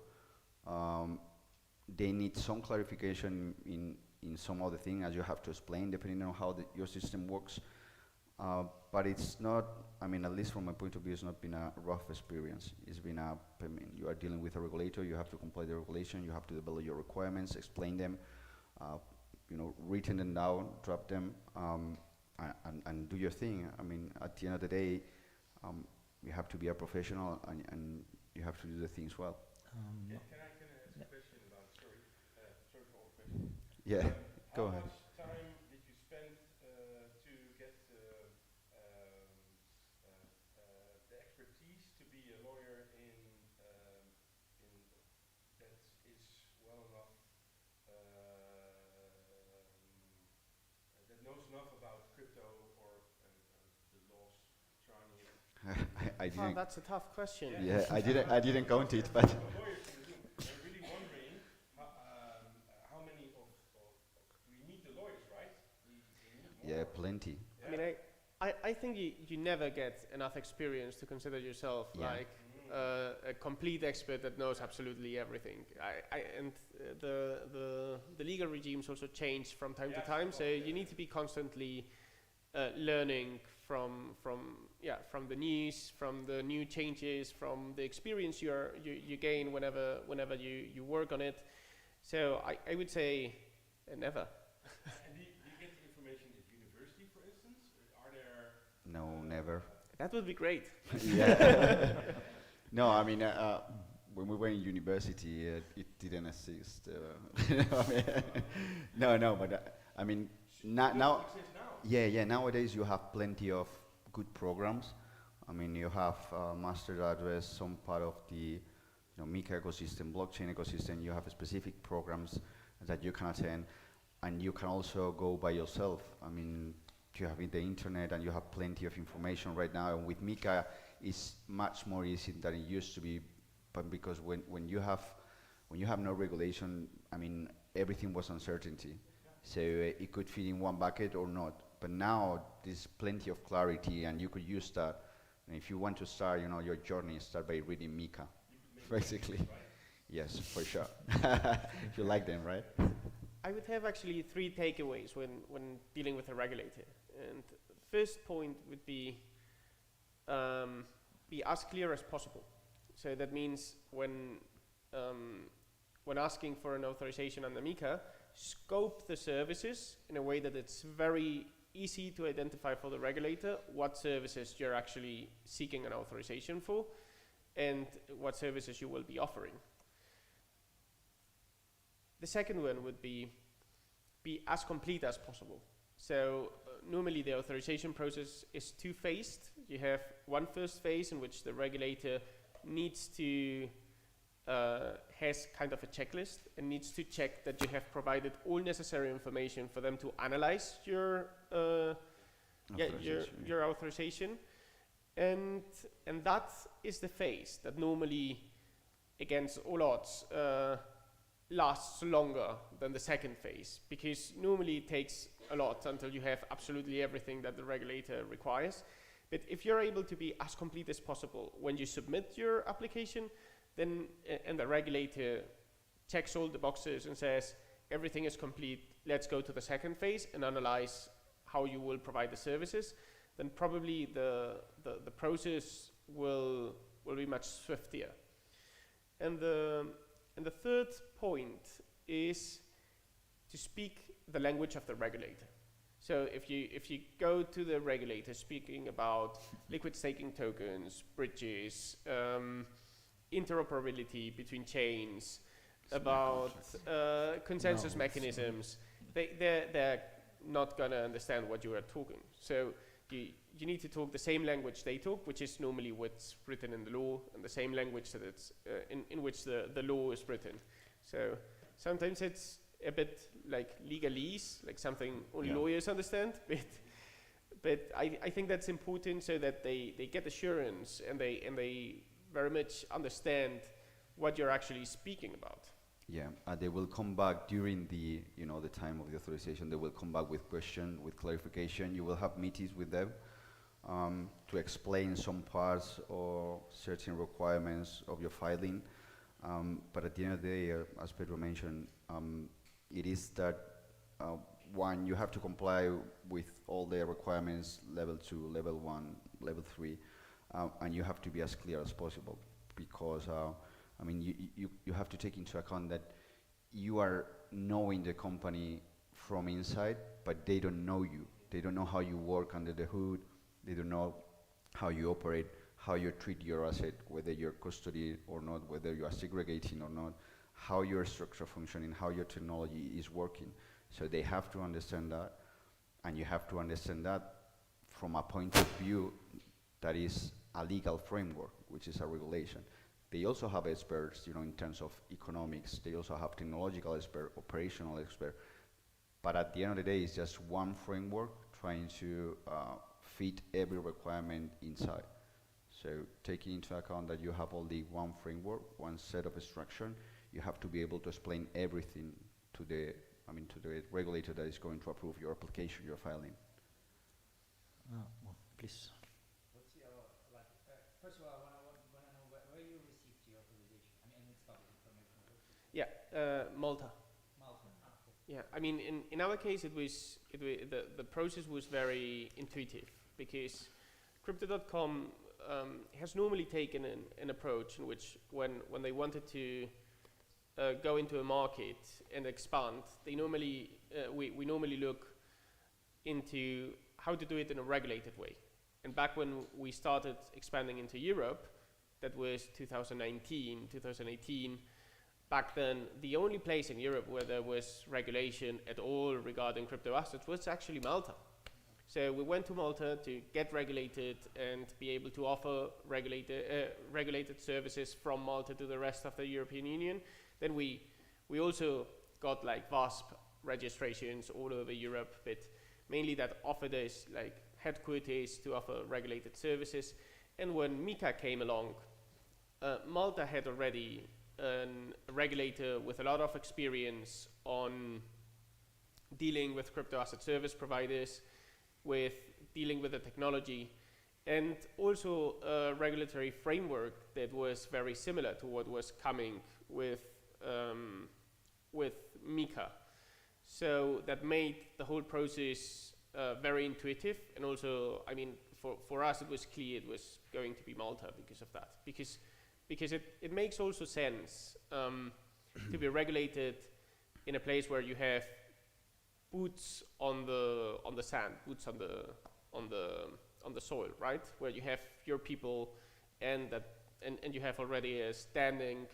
They need some clarification in some other thing, as you have to explain, depending on how your system works. But it's not, I mean, at least from my point of view, it's not been a rough experience. It's been I mean, you are dealing with a regulator, you have to comply the regulation, you have to develop your requirements, explain them, you know, written them down, drop them, and do your thing. I mean, at the end of the day, you have to be a professional and you have to do the things well. Can I ask a question about, sorry for all the questions. Yeah, go ahead. How much time did you spend to get the expertise to be a lawyer in that is well enough, that knows enough about crypto or the laws surrounding it? I Oh, didn't. that's a tough question. Yeah, I didn't count it, but. Lawyers in the room, I'm really wondering how many of we need the lawyers, right? We need more. Yeah, plenty. I mean, I think you never get enough experience to consider yourself Yeah. like a complete expert that knows absolutely everything. And the legal regimes also change from time to time, so you need to be constantly learning from the news, from the new changes, from the experience you gain whenever you work on it. So I would say never. And do you get the information at university, for instance? Are there... No, never. That would be great. Yeah. No, I mean, when we were in university, it didn't exist. No, but I mean, now. Exists now. Yeah. Nowadays, you have plenty of good programs. I mean, you have master that address some part of the MiCA ecosystem, blockchain ecosystem. You have specific programs that you can attend, and you can also go by yourself. I mean, you have the internet, and you have plenty of information right now. And with MiCA, it's much more easy than it used to be, but because when you have no regulation, I mean, everything was uncertainty. So it could fit in one bucket or not. But now there's plenty of clarity, and you could use that. And if you want to start, your journey, start by reading MiCA, basically. Right? Yes, for sure. You like them, right? I would have actually 3 takeaways when dealing with a regulator. And first point would be as clear as possible. So that means when asking for an authorization under MiCA, scope the services in a way that it's very easy to identify for the regulator what services you're actually seeking an authorization for and what services you will be offering. The second one would be as complete as possible. So normally the authorization process is 2-phased. You have one first phase in which the regulator needs to has kind of a checklist and needs to check that you have provided all necessary information for them to analyze your authorization. And that is the phase that normally, against all odds, lasts longer than the second phase, because normally it takes a lot until you have absolutely everything that the regulator requires. But if you're able to be as complete as possible when you submit your application, then and the regulator checks all the boxes and says everything is complete, let's go to the second phase and analyze how you will provide the services, then probably the process will be much swifter. And the third point is to speak the language of the regulator. So if you go to the regulator speaking about liquid staking tokens, bridges, interoperability between chains, about consensus mechanisms, they're not gonna understand what you are talking. So you need to talk the same language they talk, which is normally what's written in the law, and the same language that it's in which the law is written. So sometimes it's a bit like legalese, like something only lawyers understand, but I think that's important so that they get assurance and they very much understand what you're actually speaking about. Yeah, they will come back during the the time of the authorization. They will come back with question, with clarification. You will have meetings with them to explain some parts or certain requirements of your filing. But at the end of the day, as Pedro mentioned, it is that one, you have to comply with all the requirements, level 2, level 1, level 3, and you have to be as clear as possible, because I mean, you have to take into account that you are knowing the company from inside, but they don't know you. They don't know how you work under the hood. They don't know how you operate, how you treat your asset, whether you're custody or not, whether you are segregating or not, how your structure functioning, how your technology is working. So they have to understand that, and you have to understand that from a point of view that is a legal framework, which is a regulation. They also have experts, in terms of economics. They also have technological expert, operational expert. But at the end of the day, it's just one framework trying to fit every requirement inside. So taking into account that you have only one framework, one set of instruction, you have to be able to explain everything to the regulator that is going to approve your application, your filing. Well, please. What's your, first of all, I want to know where you received your authorization. I mean, it's public information. Yeah, Malta. Malta. Cool. Yeah, I mean, in our case, the process was very intuitive, because Crypto.com has normally taken an approach in which when they wanted to go into a market and expand, they normally we normally look into how to do it in a regulated way. And back when we started expanding into Europe, that was 2019, 2018, back then the only place in Europe where there was regulation at all regarding crypto assets was actually Malta. So we went to Malta to get regulated and be able to offer regulated services from Malta to the rest of the European Union. Then we also got like VASP registrations all over Europe, but mainly that offered us like headquarters to offer regulated services. And when MiCA came along, Malta had already a regulator with a lot of experience on dealing with crypto asset service providers, with dealing with the technology, and also a regulatory framework that was very similar to what was coming with MiCA. So that made the whole process very intuitive, and also, I mean, for us it was clear it was going to be Malta because of that, because it makes also sense to be regulated in a place where you have boots on the sand, boots on the soil, right? Where you have your people and you have already a standing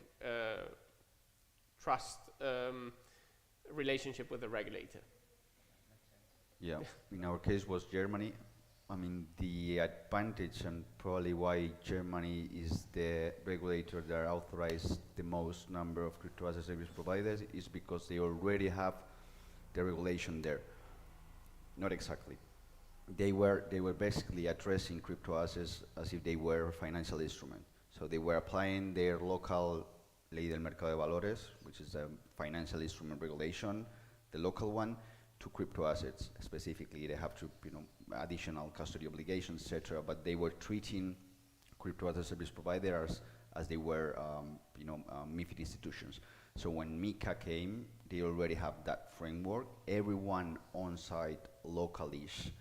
trust relationship with the regulator. Yeah, in our case was Germany. I mean, the advantage and probably why Germany is the regulator that authorized the most number of crypto as a service providers is because they already have the regulation there. Not exactly. They were basically addressing crypto assets as if they were a financial instrument. So they were applying their local Ley del Mercado de Valores, which is a financial instrument regulation, the local one, to crypto assets. Specifically, they have to, additional custody obligations, etc. But they were treating crypto as a service providers as they were, MiFID institutions. So when MiCA came, they already have that framework. Everyone on site, localish,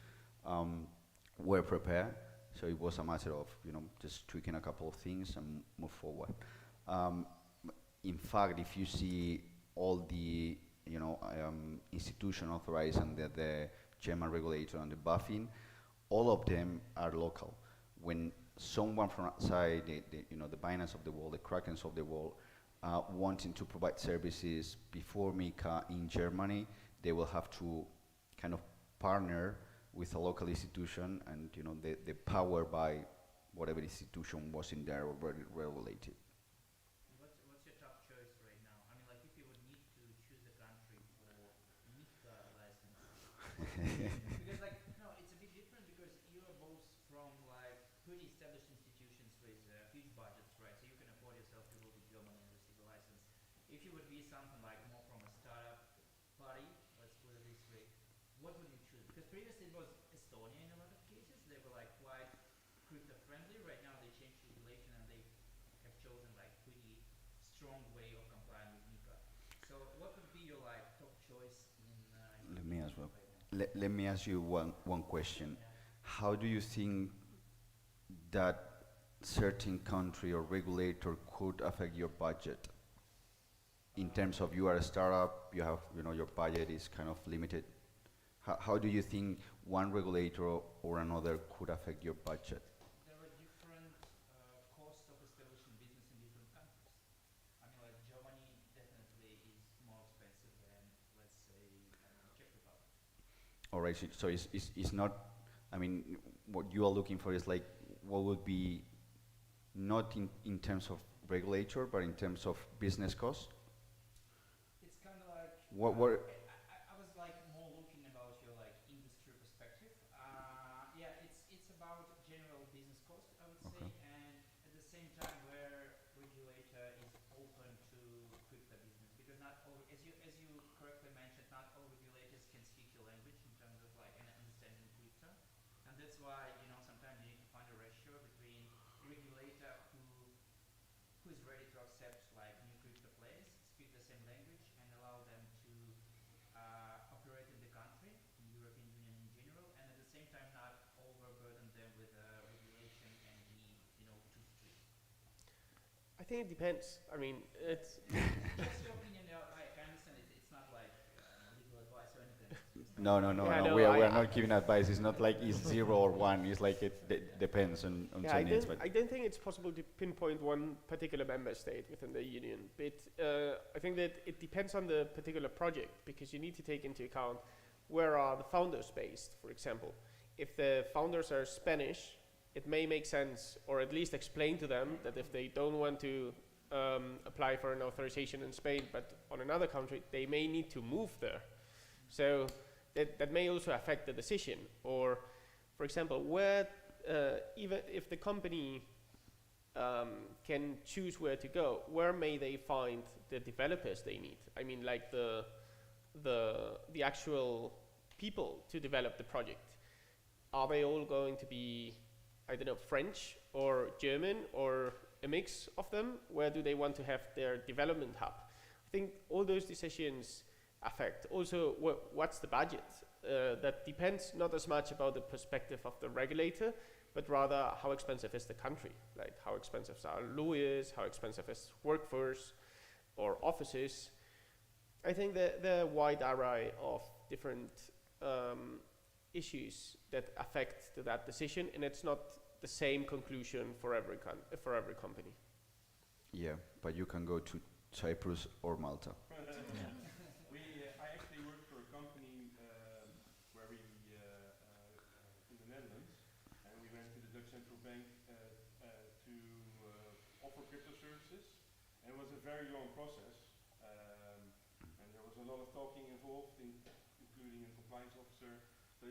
were prepared. So it was a matter of, just tweaking a couple of things and move forward. In fact, if you see all the institution authorized under the German regulator and the BaFin, all of them are local. When someone from outside, the Binance of the world, the Krakens of the world, wanting to provide services before MiCA in Germany, they will have to kind of partner with a local institution, and the power by whatever institution was in there already regulated. What's your top choice right now? I mean, like if you would need to choose a country for MiCA license, because like no, it's a bit different because you are both from like pretty established institutions with huge budgets, right? So you can afford yourself to go to Germany and receive a license. If you would be something like more from a startup party, let's put it this way, what would you choose? Because previously it was Estonia in a lot of cases. They were like quite crypto friendly. Right now they changed regulation and they have chosen like pretty strong way of complying with MiCA. So what would be your like top choice in Let me as well. right now? Let me ask you one question. Yeah. How do you think that certain country or regulator could affect your budget? In terms of you are a startup, you have, your budget is kind of limited. How do you think one regulator or another could affect your budget? There are different costs of establishing business in different countries. I mean, like Germany definitely is more expensive than, let's say, I don't know, Czech Republic. All right, so it's not, I mean, what you are looking for is like, what would be, not in terms of regulator, but in terms of business cost? It's kind of like What I was like more looking about your like industry perspective. Yeah, it's about general business cost, I would say, and at the same time where regulator is open to crypto business, because not all, as you correctly mentioned, not all regulators can speak your language in terms of like an understanding crypto, and that's why sometimes you need to find a ratio between regulator who is ready to accept like new crypto players, speak the same language, and allow them to operate in the country, in the European Union in general, and at the same time not overburden them with regulation and be, too strict. I think it depends. I mean, it's Just your opinion, I understand it's not like legal advice or anything. It's just No, Yeah, no, we are I- not giving advice. It's not like it's 0 or 1. It's like it depends on yeah, some needs. But I don't think it's possible to pinpoint one particular member state within the union, but I think that it depends on the particular project, because you need to take into account where are the founders based, for example. If the founders are Spanish, it may make sense, or at least explain to them that if they don't want to apply for an authorization in Spain, but on another country, they may need to move there. So that may also affect the decision. Or, for example, where even if the company can choose where to go, where may they find the developers they need? I mean, like the actual people to develop the project. Are they all going to be, I don't know, French or German or a mix of them? Where do they want to have their development hub? I think all those decisions affect. Also, what's the budget? That depends not as much about the perspective of the regulator, but rather how expensive is the country? Like how expensive are lawyers, how expensive is workforce or offices? I think that there are a wide array of different issues that affect that decision, and it's not the same conclusion for every company. yeah, but you can go to Cyprus or Malta. I actually work for a company where we in the Netherlands, and we went to the Dutch Central Bank to offer crypto services, and it was a very long process, and there was a lot of talking involved, including a compliance officer. So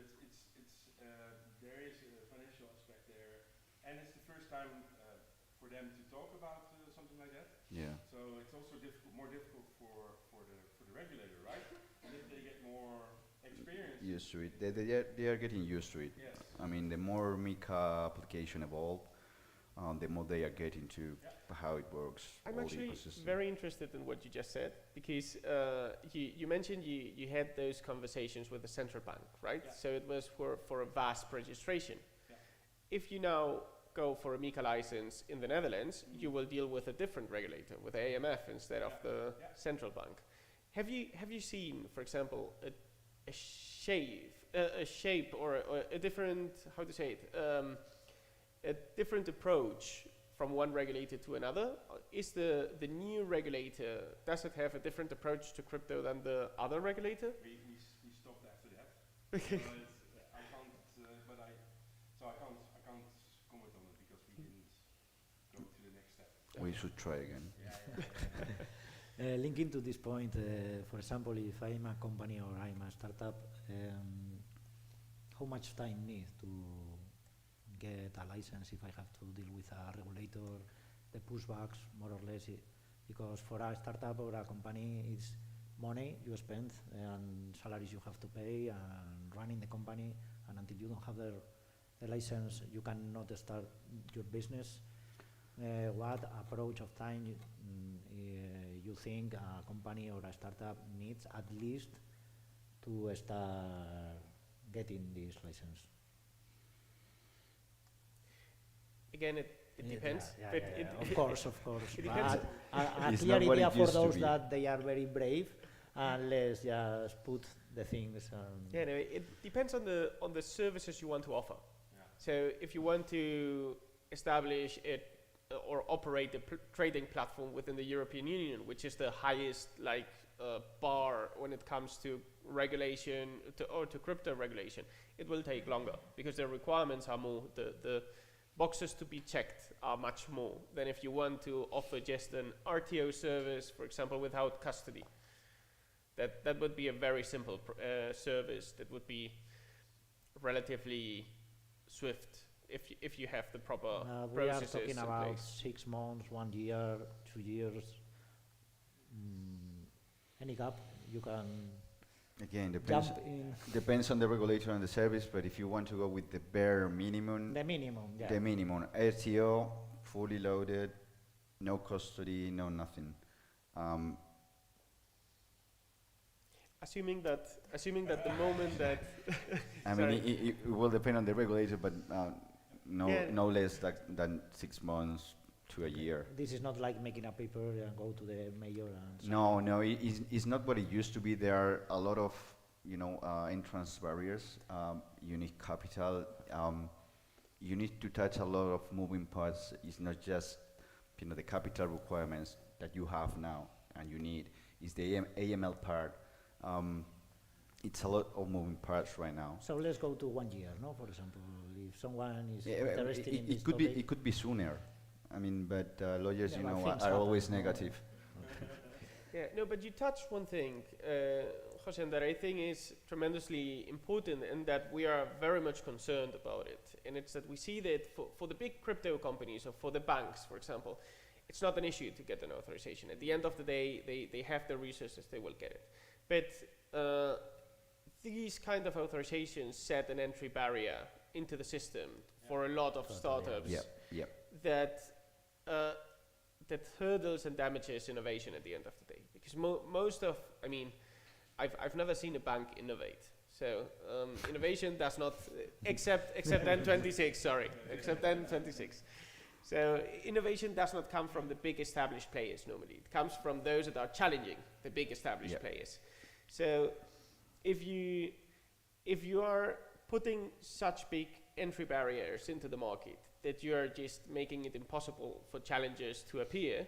there is a financial aspect there, and it's the first time for them to talk about something like that. Yeah. So it's also more difficult for the regulator, right? And if they get more experience. Used to it. They are getting used to it. Yes. I mean, the more MiCA application evolve, the more they are getting to how it works. I'm all the actually ecosystem. very interested in what you just said, because you mentioned you had those conversations with the central bank, right? Yeah. So it was for a VASP registration. Yeah. If you now go for a MiCA license in the Netherlands, you will deal with a different regulator, with AMF instead of the central bank. Have you seen, for example, a shape or a different, how to say it, a different approach from one regulator to another? Is the new regulator, does it have a different approach to crypto than the other regulator? We I can't, but I can't comment on it because we didn't go to the next step. We should try again. Linking to this point, for example, if I'm a company or I'm a startup, how much time need to get a license if I have to deal with a regulator, the pushbacks, more or less, because for a startup or a company, it's money you spend and salaries you have to pay and running the company, and until you don't have the license, you cannot start your business. What approach of time you think a company or a startup needs at least to start getting this license? Again, it depends. Yeah, but yeah, it of course. It depends. A It's clear not what idea it for used to those be. that they are very brave, and let's just put the things. Yeah, no, it depends on the services you want to offer. Yeah. So if you want to establish it or operate a trading platform within the European Union, which is the highest bar when it comes to regulation or to crypto regulation, it will take longer because the requirements are more. The boxes to be checked are much more than if you want to offer just an RTO service, for example, without custody. That would be a very simple service that would be relatively swift if you have the proper We are processes talking in about place. 6 months, 1 year, 2 years. Any gap you can Again, jump in. depends on the regulator and the service, but if you want to go with the bare minimum, The minimum, yeah. the minimum, RTO, fully loaded, no custody, no nothing. Assuming that the moment that I mean, Sorry. it will depend on the regulator, but Yeah. no less than 6 months to a year. This is not like making a paper and go to the mayor and sign. No, it's not what it used to be. There are a lot of, entrance barriers. You need capital. You need to touch a lot of moving parts. It's not just, the capital requirements that you have now and you need. It's the AML part. It's a lot of moving parts right now. So let's go to 1 year, no? For example, if someone is interested in this It could be topic. it could be sooner. I mean, but lawyers, Yeah, but things are always happen, no? negative. Yeah, no, but you touched one thing, Jose, and that I think is tremendously important and that we are very much concerned about it. And it's that we see that for the big crypto companies or for the banks, for example, it's not an issue to get an authorization. At the end of the day, they have the resources, they will get it. But these kind of authorizations set an entry barrier into the system for a lot of startups Yep. that hurdles and damages innovation at the end of the day. Because I've never seen a bank innovate. So innovation does not, except N26, sorry, except N26. So innovation does not come from the big established players normally. It comes from those that are challenging the big established players. So if you are putting such big entry barriers into the market that you are just making it impossible for challengers to appear,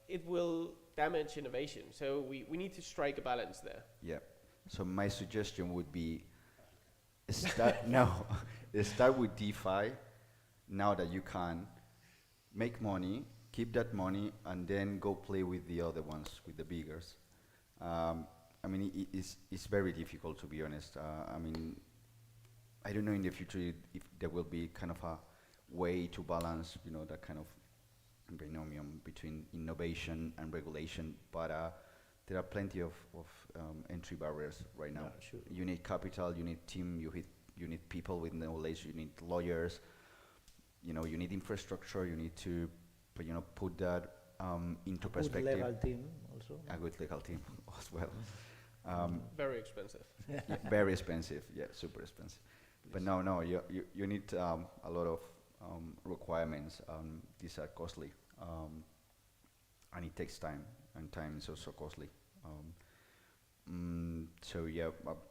it will damage innovation. So we need to strike a balance there. Yeah. So my suggestion would be start with DeFi now that you can, make money, keep that money, and then go play with the other ones, with the biggers. It's very difficult, to be honest. I don't know in the future if there will be kind of a way to balance, that kind of binomium between innovation and regulation, but there are plenty of entry barriers right now. Yeah, sure. You need capital, you need team, you need people with knowledge, you need lawyers, you need infrastructure, you need to, put that into Good perspective. legal team also. A good legal team as well. Very expensive. Yeah, very expensive, super expensive. But no, you need a lot of requirements. These are costly, and it takes time, and time is also costly.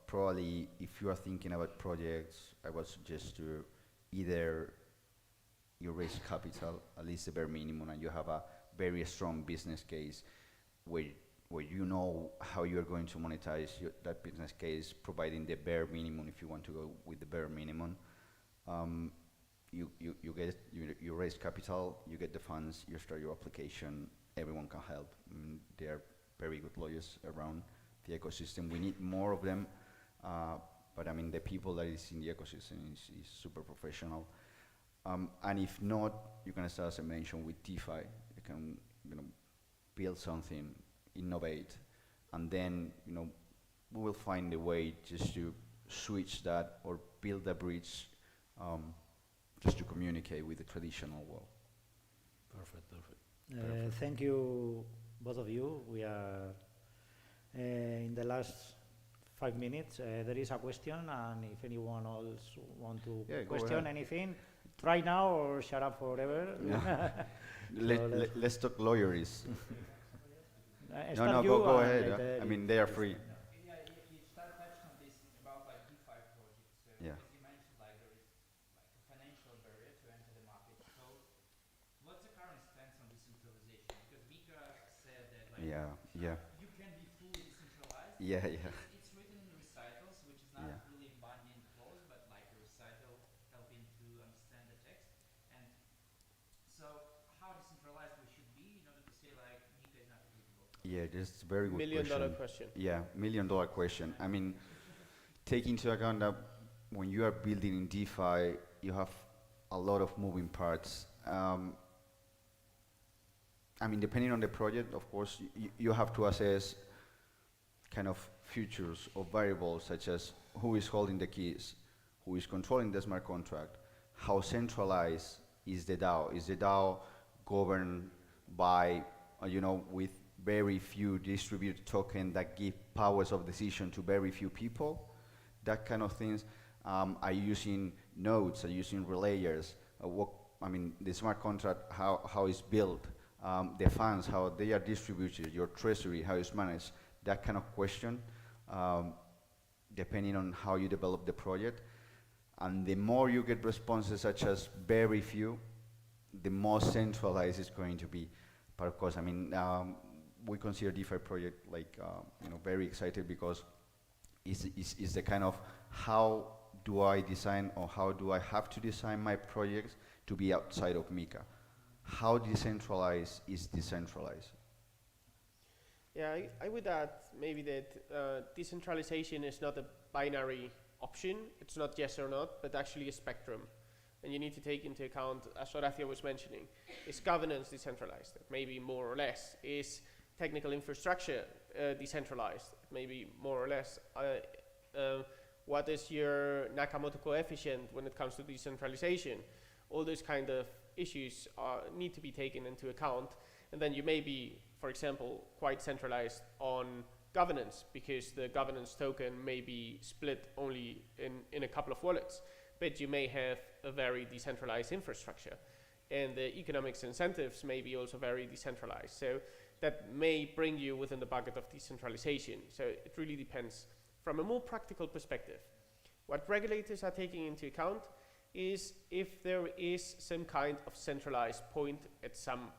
Probably if you are thinking about projects, I would suggest to either you raise capital, at least the bare minimum, and you have a very strong business case where where you know how you're going to monetize that business case, providing the bare minimum if you want to go with the bare minimum. You raise capital, you get the funds, you start your application, everyone can help. There are very good lawyers around the ecosystem. We need more of them, but I mean, the people that is in the ecosystem is super professional. And if not, you can start, as I mentioned, with DeFi. You can, build something, innovate, and then, we will find a way just to switch that or build a bridge, just to communicate with the traditional world. Perfect. Thank you, both of you. We are in the last 5 minutes. There is a question, and if anyone else want to question anything, try now or shut up forever. Yeah. Let's talk lawyers. Start go ahead. I mean, they are free. Yeah, you touched on this about like DeFi projects. Yeah. As you mentioned, like there is like a financial barrier to enter the market. So, what's the current stance on decentralization? Because Mika said that like you can be fully decentralized. Yeah. It's written in recitals, which is not really binding clause, but like a recital helping to understand the text. And so, how decentralized we should be in order to say like Mika is not applicable? Yeah, that's a very good Million-dollar question. Yeah, million-dollar question. I mean, take into account that when you are building in DeFi, you have a lot of moving parts. I mean, depending on the project, of course, you have to assess kind of features or variables such as who is holding the keys, who is controlling the smart contract, how centralized is the DAO? Is the DAO governed by, with very few distributed tokens that give powers of decision to very few people? That kind of things. Are you using nodes? Are you using relayers? The smart contract, how it's built, the funds, how they are distributed, your treasury, how it's managed, that kind of question, depending on how you develop the project. And the more you get responses such as very few, the more centralized it's going to be. But of course, we consider DeFi project like, very excited because it's the kind of how do I design or how do I have to design my projects to be outside of Mika? How decentralized is decentralized? Yeah, I would add maybe that decentralization is not a binary option. It's not yes or not, but actually a spectrum. And you need to take into account, as Horacio was mentioning, is governance decentralized? Maybe more or less. Is technical infrastructure decentralized? Maybe more or less. What is your Nakamoto coefficient when it comes to decentralization? All those kind of issues need to be taken into account. And then you may be, for example, quite centralized on governance because the governance token may be split only in a couple of wallets, but you may have a very decentralized infrastructure. And the economics incentives may be also very decentralized. So that may bring you within the bucket of decentralization. So it really depends. From a more practical perspective, what regulators are taking into account is if there is some kind of centralized point at some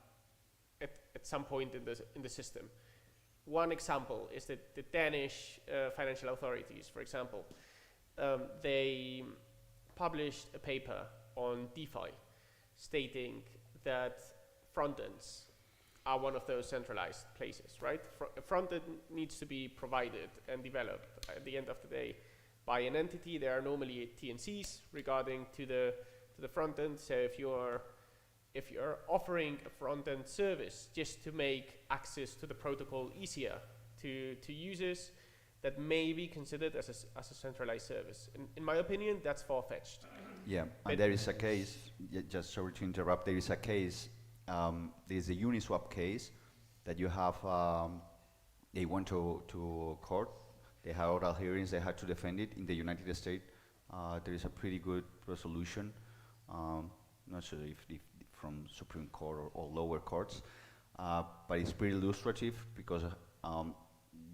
point in the system. One example is that the Danish financial authorities, for example, they published a paper on DeFi stating that front ends are one of those centralized places, right? A front end needs to be provided and developed at the end of the day by an entity. There are normally T&Cs regarding to the front end. So if you're offering a front end service just to make access to the protocol easier to users, that may be considered as a centralized service. In my opinion, that's far-fetched. Yeah, and there is a case, just sorry to interrupt, there is a case, there's a Uniswap case that you have, they went to court, they had oral hearings, they had to defend it in the United States. There is a pretty good resolution, not sure if from Supreme Court or lower courts, but it's pretty illustrative because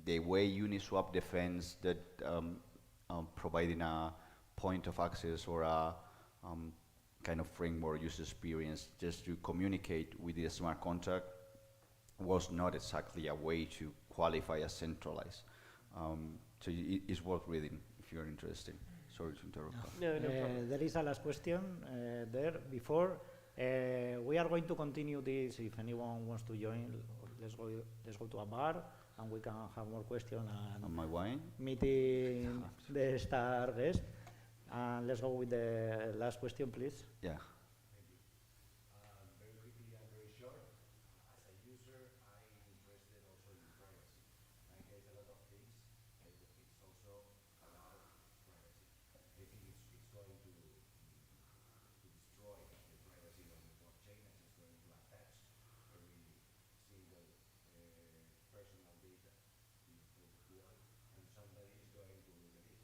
the way Uniswap defends that providing a point of access or a kind of framework user experience just to communicate with the smart contract was not exactly a way to qualify as centralized. So it's worth reading if you're interested. Sorry to interrupt. No, no problem. There is a last question there before. We are going to continue this. If anyone wants to join, let's go to a bar and we can have more questions On and my wine. meeting the star guest. And let's go with the last question, please. Yeah. Very quickly and very short, as a user, I'm interested also in privacy. I guess a lot of things, it's also about privacy. I think it's going to destroy the privacy on the blockchain as it's going to attach every single personal data to one, and somebody is going to look at it.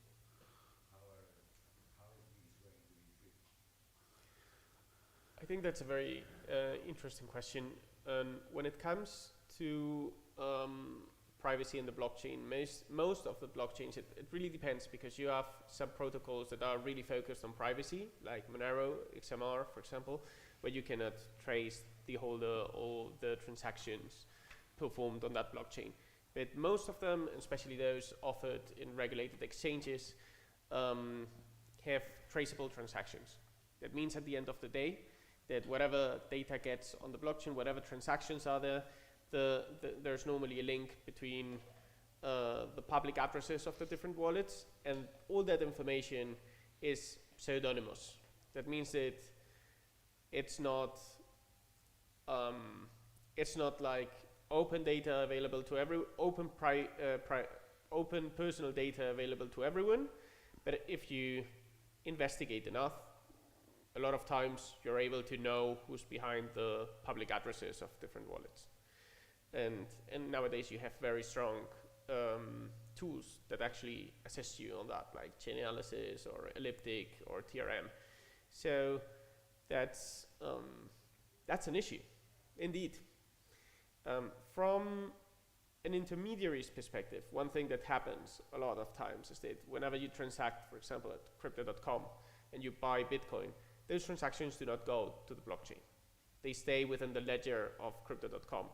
How is this going to be treated? I think that's a very interesting question. When it comes to privacy in the blockchain, most of the blockchains, it really depends, because you have some protocols that are really focused on privacy, like Monero, XMR, for example, where you cannot trace the holder or the transactions performed on that blockchain. But most of them, especially those offered in regulated exchanges, have traceable transactions. That means at the end of the day, that whatever data gets on the blockchain, whatever transactions are there, there's normally a link between the public addresses of the different wallets, and all that information is pseudonymous. That means that it's not like open data available to open personal data available to everyone. But if you investigate enough, a lot of times you're able to know who's behind the public addresses of different wallets. And nowadays you have very strong tools that actually assist you on that, like chain analysis or elliptic or TRM. So that's an issue, indeed. From an intermediary's perspective, one thing that happens a lot of times is that whenever you transact, for example, at crypto.com and you buy Bitcoin, those transactions do not go to the blockchain. They stay within the ledger of crypto.com.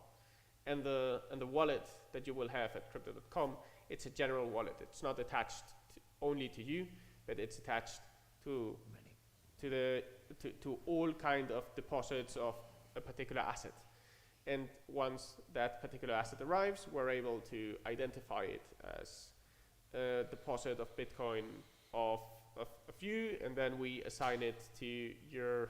And the wallet that you will have at crypto.com, it's a general wallet. It's not attached only to you, but it's attached to all kind of deposits of a particular asset. And once that particular asset arrives, we're able to identify it as a deposit of Bitcoin of you, and then we assign it to your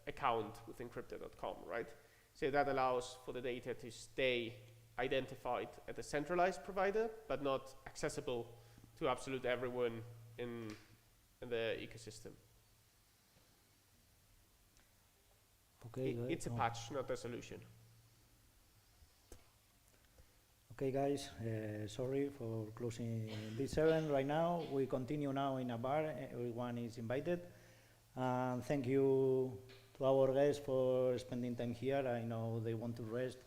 account within crypto.com, right? So that allows for the data to stay identified at a centralized provider, but not accessible to absolute everyone in the ecosystem. Okay, It's a patch, not a solution. Okay, guys, sorry for closing this event right now. We continue now in a bar. Everyone is invited. And thank you to our guests for spending time here. I know they want to rest,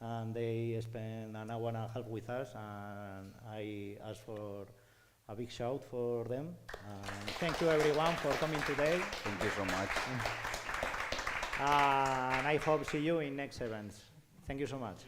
and they spend an hour and a half with us, and I ask for a big shout for them. Thank you, everyone, for coming today. Thank you so much. And I hope see you in next events. Thank you so much.